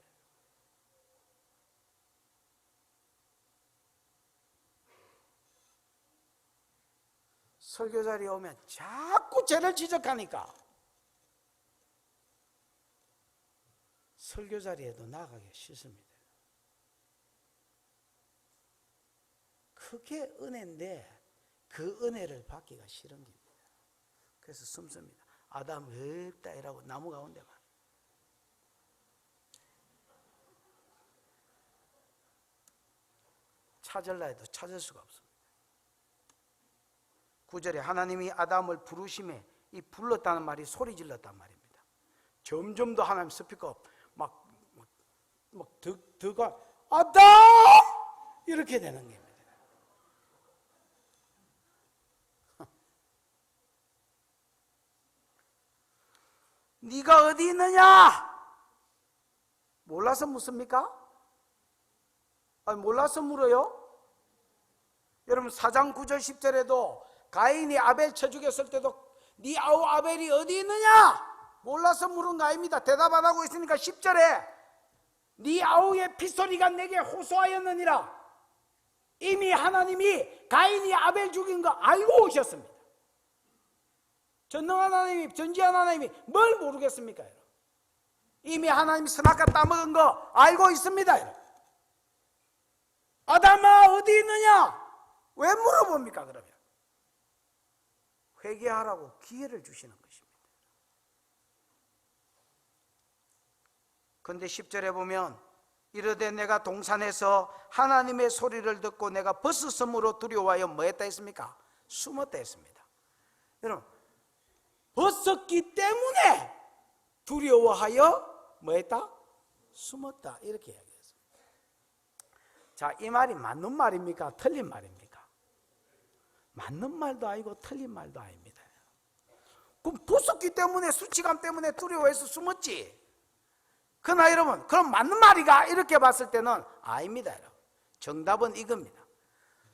설교 자리에 오면 자꾸 죄를 지적하니까 설교 자리에도 나가기 싫습니다. 그게 은혜인데 그 은혜를 받기가 싫은 겁니다. 그래서 숨습니다. 아담 없다 이라고 나무 가운데만. 찾으려 해도 찾을 수가 없습니다. 9절에 하나님이 아담을 부르심에 이 불렀다는 말이 소리 질렀단 말입니다. 점점 더 하나님 스피커 막 더가 아담 이렇게 되는 겁니다. 네가 어디 있느냐? 몰라서 묻습니까? 아니, 몰라서 물어요? 여러분 4장 9절 10절에도 가인이 아벨 쳐 죽였을 때도 네 아우 아벨이 어디 있느냐? 몰라서 물은 거 아닙니다. 대답 안 하고 있으니까 10절에 네 아우의 핏소리가 내게 호소하였느니라. 이미 하나님이 가인이 아벨 죽인 거 알고 오셨습니다. 전능한 하나님이, 전지한 하나님이 뭘 모르겠습니까? 이미 하나님이 선악과 따먹은 거 알고 있습니다. 아담아 어디 있느냐? 왜 물어봅니까? 그러면 회개하라고 기회를 주시는 것입니다. 그런데 10절에 보면 이르되 내가 동산에서 하나님의 소리를 듣고 내가 벗었으므로 두려워하여 뭐 했다 했습니까? 숨었다 했습니다. 여러분 벗었기 때문에 두려워하여 뭐 했다? 숨었다 이렇게 이야기했습니다. 자, 이 말이 맞는 말입니까? 틀린 말입니까? 맞는 말도 아니고 틀린 말도 아닙니다. 그럼 벗었기 때문에 수치감 때문에 두려워해서 숨었지. 그러나 여러분 그럼 맞는 말이가 이렇게 봤을 때는 아닙니다. 여러분. 정답은 이겁니다.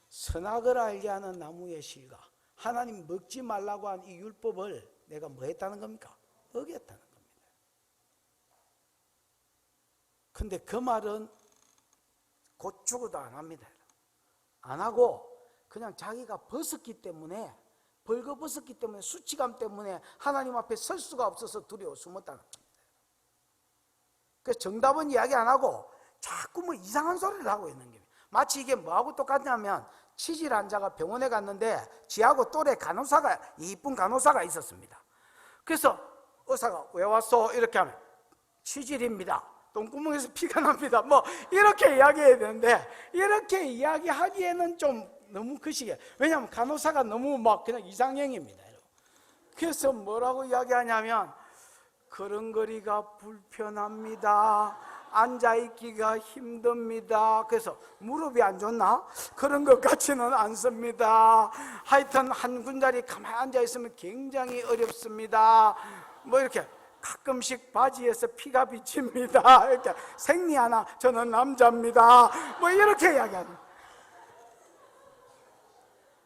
선악을 알게 하는 나무의 실과 하나님 먹지 말라고 한 이 율법을 내가 뭐 했다는 겁니까? 어겼다는 겁니다. 근데 그 말은 곧 죽어도 안 합니다. 안 하고 그냥 자기가 벗었기 때문에 벌거벗었기 때문에 수치감 때문에 하나님 앞에 설 수가 없어서 두려워 숨었다는 겁니다. 그래서 정답은 이야기 안 하고 자꾸 뭐 이상한 소리를 하고 있는 겁니다. 마치 이게 뭐하고 똑같냐면 치질 환자가 병원에 갔는데 지하고 또래 간호사가 이쁜 간호사가 있었습니다. 그래서 의사가 왜 왔어? 이렇게 하면 치질입니다. 똥구멍에서 피가 납니다. 뭐 이렇게 이야기해야 되는데 이렇게 이야기하기에는 좀 너무 거시기해요. 왜냐하면 간호사가 너무 막 그냥 이상형입니다. 그래서 뭐라고 이야기하냐면 걸음걸이가 불편합니다. 앉아있기가 힘듭니다. 그래서 무릎이 안 좋나? 그런 것 같지는 않습니다. 하여튼 한 군자리 가만히 앉아있으면 굉장히 어렵습니다. 뭐 이렇게 가끔씩 바지에서 피가 비칩니다. 이렇게 생리하나? 저는 남자입니다. 뭐 이렇게 이야기하는.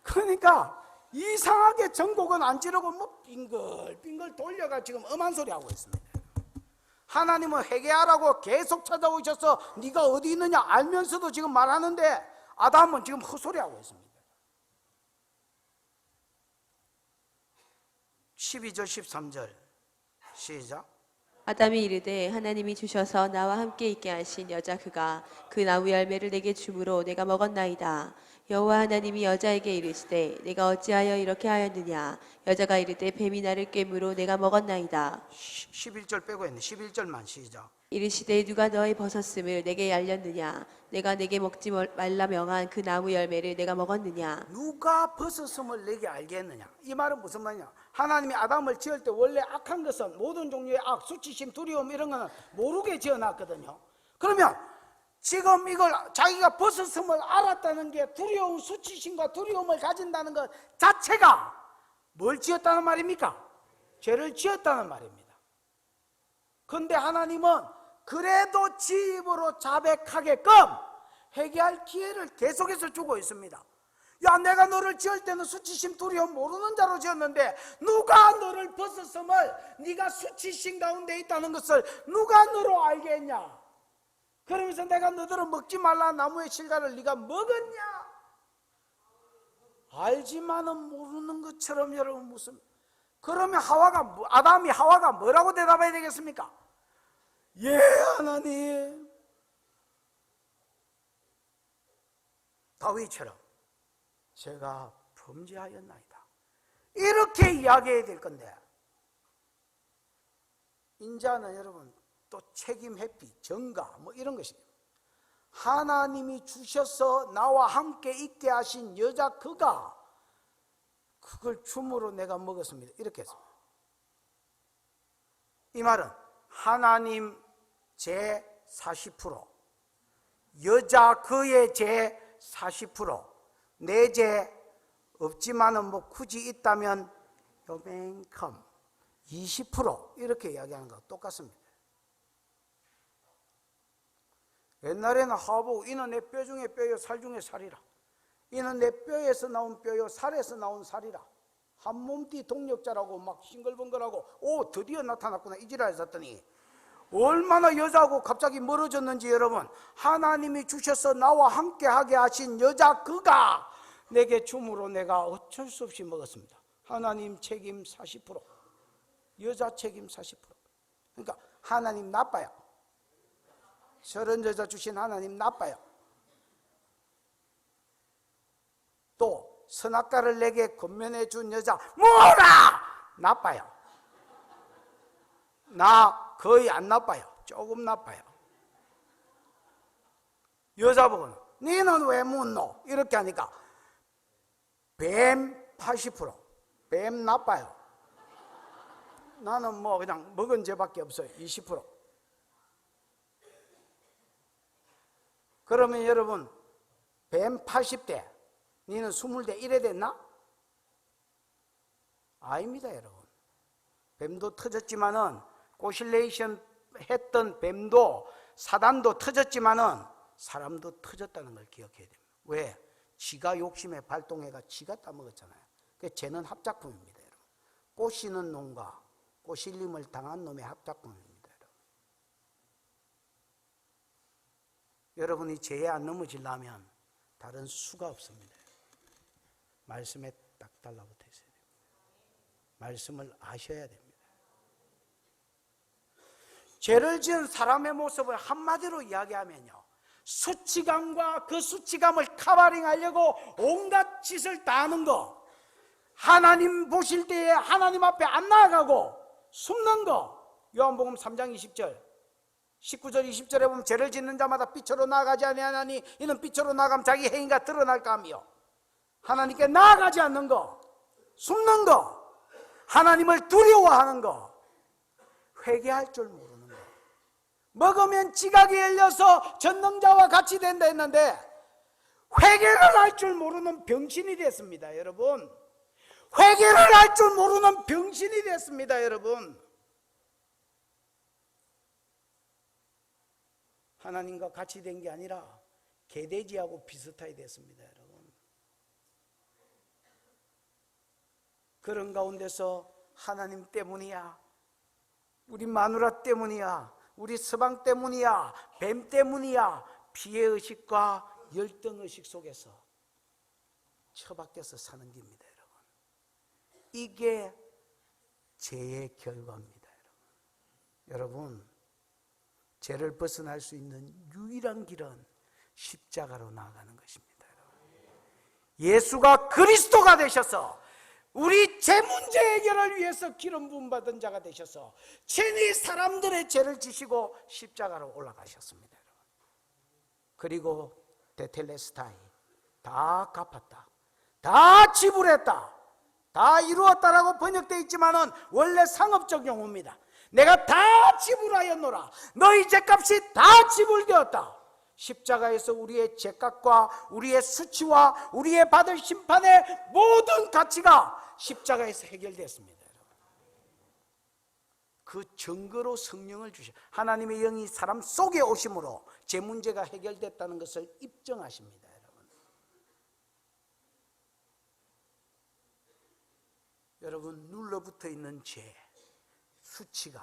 그러니까 이상하게 전곡은 안 지르고 뭐 빙글빙글 돌려가 지금 엄한 소리 하고 있습니다. 하나님은 회개하라고 계속 찾아오셔서 네가 어디 있느냐 알면서도 지금 말하는데 아담은 지금 헛소리하고 있습니다. 12절 13절 시작. 아담이 이르되 하나님이 주셔서 나와 함께 있게 하신 여자 그가 그 나무 열매를 내게 주므로 내가 먹었나이다. 여호와 하나님이 여자에게 이르시되 내가 어찌하여 이렇게 하였느냐. 여자가 이르되 뱀이 나를 꿰므로 내가 먹었나이다. 11절 빼고 했네. 11절만 시작. 이르시되 누가 너의 버섯음을 내게 알렸느냐. 내가 내게 먹지 말라 명한 그 나무 열매를 내가 먹었느냐. 누가 벗었음을 내게 알게 했느냐. 이 말은 무슨 말이냐. 하나님이 아담을 지을 때 원래 악한 것은 모든 종류의 악, 수치심, 두려움 이런 거는 모르게 지어놨거든요. 그러면 지금 이걸 자기가 벗었음을 알았다는 게 두려움, 수치심과 두려움을 가진다는 것 자체가 뭘 지었다는 말입니까? 죄를 지었다는 말입니다. 그런데 하나님은 그래도 지 입으로 자백하게끔 회개할 기회를 계속해서 주고 있습니다. 야, 내가 너를 지을 때는 수치심, 두려움 모르는 자로 지었는데 누가 너를 벗었음을 네가 수치심 가운데 있다는 것을 누가 너로 알게 했냐? 그러면서 내가 너들은 먹지 말라 나무의 실과를 네가 먹었냐? 알지만은 모르는 것처럼 여러분 무슨 그러면 아담이 하와가 뭐라고 대답해야 되겠습니까? 예, 하나님. 다윗처럼 제가 범죄하였나이다. 이렇게 이야기해야 될 건데 인자는 여러분 또 책임 회피, 전가 뭐 이런 것입니다. 하나님이 주셔서 나와 함께 있게 하신 여자 그가 그걸 줌으로 내가 먹었습니다. 이렇게 했습니다. 이 말은 하나님 제 40%, 여자 그의 제 40%, 내 제 없지만은 뭐 굳이 있다면 요만큼 20% 이렇게 이야기하는 거 똑같습니다. 옛날에는 하보고 이는 내 뼈 중에 뼈요 살 중에 살이라. 이는 내 뼈에서 나온 뼈요 살에서 나온 살이라. 한 몸띠 동력자라고 막 싱글벙글하고 오 드디어 나타났구나 이지라 했었더니 얼마나 여자하고 갑자기 멀어졌는지 여러분, 하나님이 주셔서 나와 함께하게 하신 여자 그가 내게 줌으로 내가 어쩔 수 없이 먹었습니다. 하나님 책임 40%, 여자 책임 40%. 그러니까 하나님 나빠요. 저런 여자 주신 하나님 나빠요. 또 선악과를 내게 건면해 준 여자 뭐라 나빠요. 나 거의 안 나빠요. 조금 나빠요. 여자 보고는 너는 왜 묻노? 이렇게 하니까 뱀 80%, 뱀 나빠요. 나는 뭐 그냥 먹은 죄밖에 없어요. 20%. 그러면 여러분 뱀 80대, 너는 20대 1회 됐나? 아닙니다 여러분. 뱀도 터졌지만은 고실레이션 했던 뱀도 사단도 터졌지만은 사람도 터졌다는 걸 기억해야 됩니다. 왜? 지가 욕심에 발동해가 지가 따먹었잖아요. 그래서 쟤는 합작품입니다 여러분. 꼬시는 놈과 꼬실림을 당한 놈의 합작품입니다 여러분. 여러분이 죄에 안 넘어지려면 다른 수가 없습니다. 말씀에 딱 달라붙어 있어야 됩니다. 말씀을 아셔야 됩니다. 죄를 지은 사람의 모습을 한마디로 이야기하면요, 수치감과 그 수치감을 커버링하려고 온갖 짓을 다 하는 거, 하나님 보실 때에 하나님 앞에 안 나아가고 숨는 거. 요한복음 3장 20절 19절 20절에 보면 죄를 짓는 자마다 빛으로 나아가지 아니하나니 이는 빛으로 나가면 자기 행위가 드러날까 하며, 하나님께 나아가지 않는 거, 숨는 거, 하나님을 두려워하는 거, 회개할 줄 모르는 거. 먹으면 지각이 열려서 전능자와 같이 된다 했는데 회개를 할 줄 모르는 병신이 됐습니다 여러분. 회개를 할 줄 모르는 병신이 됐습니다 여러분. 하나님과 같이 된 게 아니라 개돼지하고 비슷하게 됐습니다 여러분. 그런 가운데서 하나님 때문이야, 우리 마누라 때문이야, 우리 서방 때문이야, 뱀 때문이야, 피해의식과 열등의식 속에서 처박혀서 사는 길입니다 여러분. 이게 죄의 결과입니다 여러분. 죄를 벗어날 수 있는 유일한 길은 십자가로 나아가는 것입니다 여러분. 예수가 그리스도가 되셔서 우리 죄 문제 해결을 위해서 기름 부음 받은 자가 되셔서 친히 사람들의 죄를 지시고 십자가로 올라가셨습니다 여러분. 그리고 테텔레스타이, 다 갚았다, 다 지불했다, 다 이루었다라고 번역되어 있지만은 원래 상업적 용어입니다. 내가 다 지불하였노라, 너희 죄값이 다 지불되었다. 십자가에서 우리의 죄값과 우리의 수치와 우리의 받을 심판의 모든 가치가 십자가에서 해결됐습니다 여러분. 그 증거로 성령을 주셔, 하나님의 영이 사람 속에 오심으로 죄 문제가 해결됐다는 것을 입증하십니다 여러분. 여러분, 눌러붙어 있는 죄, 수치감,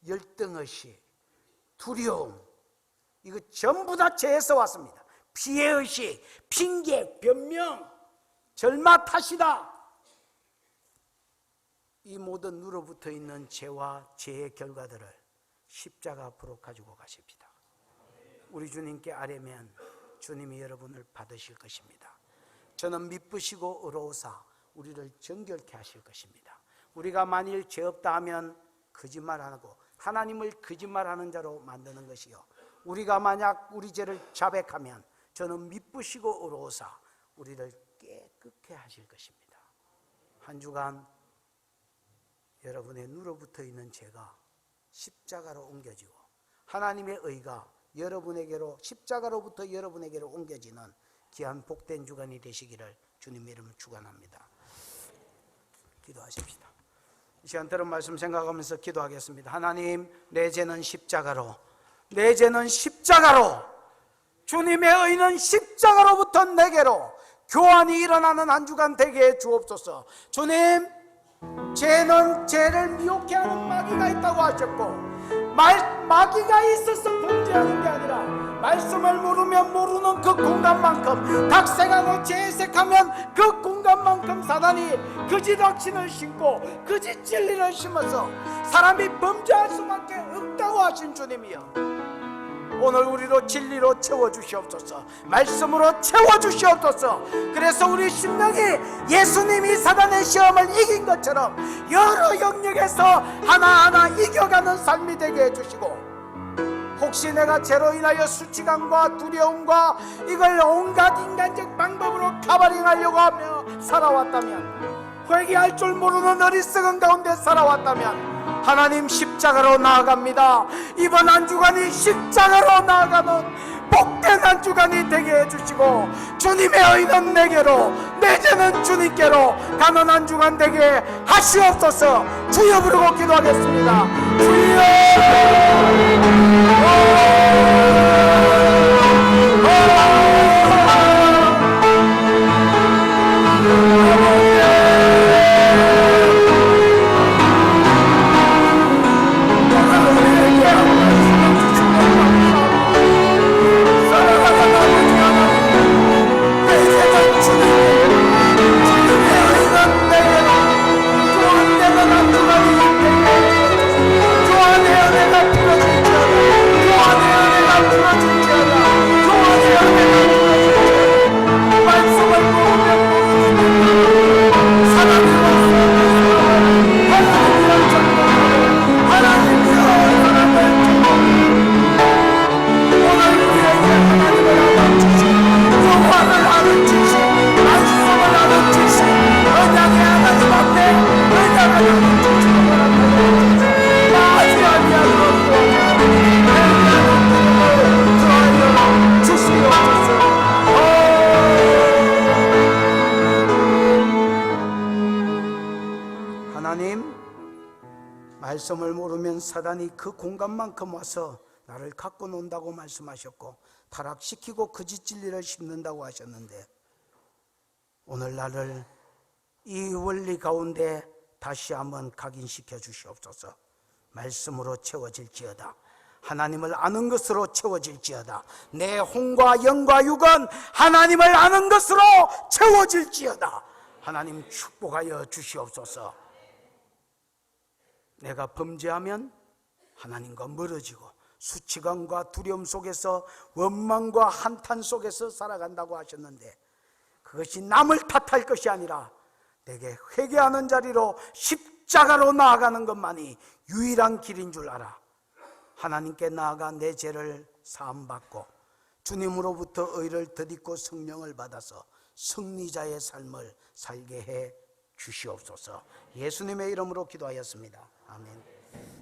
열등의식, 두려움, 이거 전부 다 죄에서 왔습니다. 피해의식, 핑계, 변명, 절마 탓이다. 이 모든 눌어붙어 있는 죄와 죄의 결과들을 십자가 앞으로 가지고 가십시다. 우리 주님께 아뢰면 주님이 여러분을 받으실 것입니다. 저는 미쁘시고 의로우사 우리를 정결케 하실 것입니다. 우리가 만일 죄 없다 하면 거짓말하고 하나님을 거짓말하는 자로 만드는 것이요, 우리가 만약 우리 죄를 자백하면 저는 미쁘시고 의로우사 우리를 깨끗게 하실 것입니다. 한 주간 여러분의 눌어붙어 있는 죄가 십자가로 옮겨지고 하나님의 의가 여러분에게로 십자가로부터 여러분에게로 옮겨지는 귀한 복된 주간이 되시기를 주님의 이름으로 축원합니다. 기도하십시다. 이 시간 들은 말씀 생각하면서 기도하겠습니다. 하나님, 내 죄는 십자가로, 내 죄는 십자가로, 주님의 의는 십자가로부터 내게로 교환이 일어나는 한 주간 되게 해 주옵소서. 주님, 죄는 죄를 미혹해 하는 마귀가 있다고 하셨고, 마귀가 있어서 범죄하는 게 아니라 말씀을 모르면 모르는 그 공간만큼, 닭새가 노치에 색하면 그 공간만큼 사단이 거짓 확신을 심고 거짓 진리를 심어서 사람이 범죄할 수밖에 없다고 하신 주님이여, 오늘 우리로 진리로 채워주시옵소서. 말씀으로 채워주시옵소서. 그래서 우리 심령이 예수님이 사단의 시험을 이긴 것처럼 여러 영역에서 하나하나 이겨가는 삶이 되게 해주시고, 혹시 내가 죄로 인하여 수치감과 두려움과 이걸 온갖 인간적 방법으로 카바링하려고 하며 살아왔다면, 회개할 줄 모르는 어리석은 가운데 살아왔다면, 하나님 십자가로 나아갑니다. 이번 한 주간이 십자가로 나아가는 복된 한 주간이 되게 해주시고, 주님의 의는 내게로, 내 죄는 주님께로 가는 한 주간 되게 하시옵소서. 주여 부르고 기도하겠습니다. 말씀을 모르면 사단이 그 공간만큼 와서 나를 갖고 논다고 말씀하셨고, 타락시키고 거짓 진리를 심는다고 하셨는데, 오늘 나를 이 원리 가운데 다시 한번 각인시켜 주시옵소서. 말씀으로 채워질지어다. 하나님을 아는 것으로 채워질지어다. 내 혼과 영과 육은 하나님을 아는 것으로 채워질지어다. 하나님 축복하여 주시옵소서. 내가 범죄하면 하나님과 멀어지고 수치감과 두려움 속에서 원망과 한탄 속에서 살아간다고 하셨는데, 그것이 남을 탓할 것이 아니라 내게 회개하는 자리로 십자가로 나아가는 것만이 유일한 길인 줄 알아. 하나님께 나아가 내 죄를 사함받고 주님으로부터 의를 덧입고 성령을 받아서 승리자의 삶을 살게 해 주시옵소서. 예수님의 이름으로 기도하였습니다. 아멘.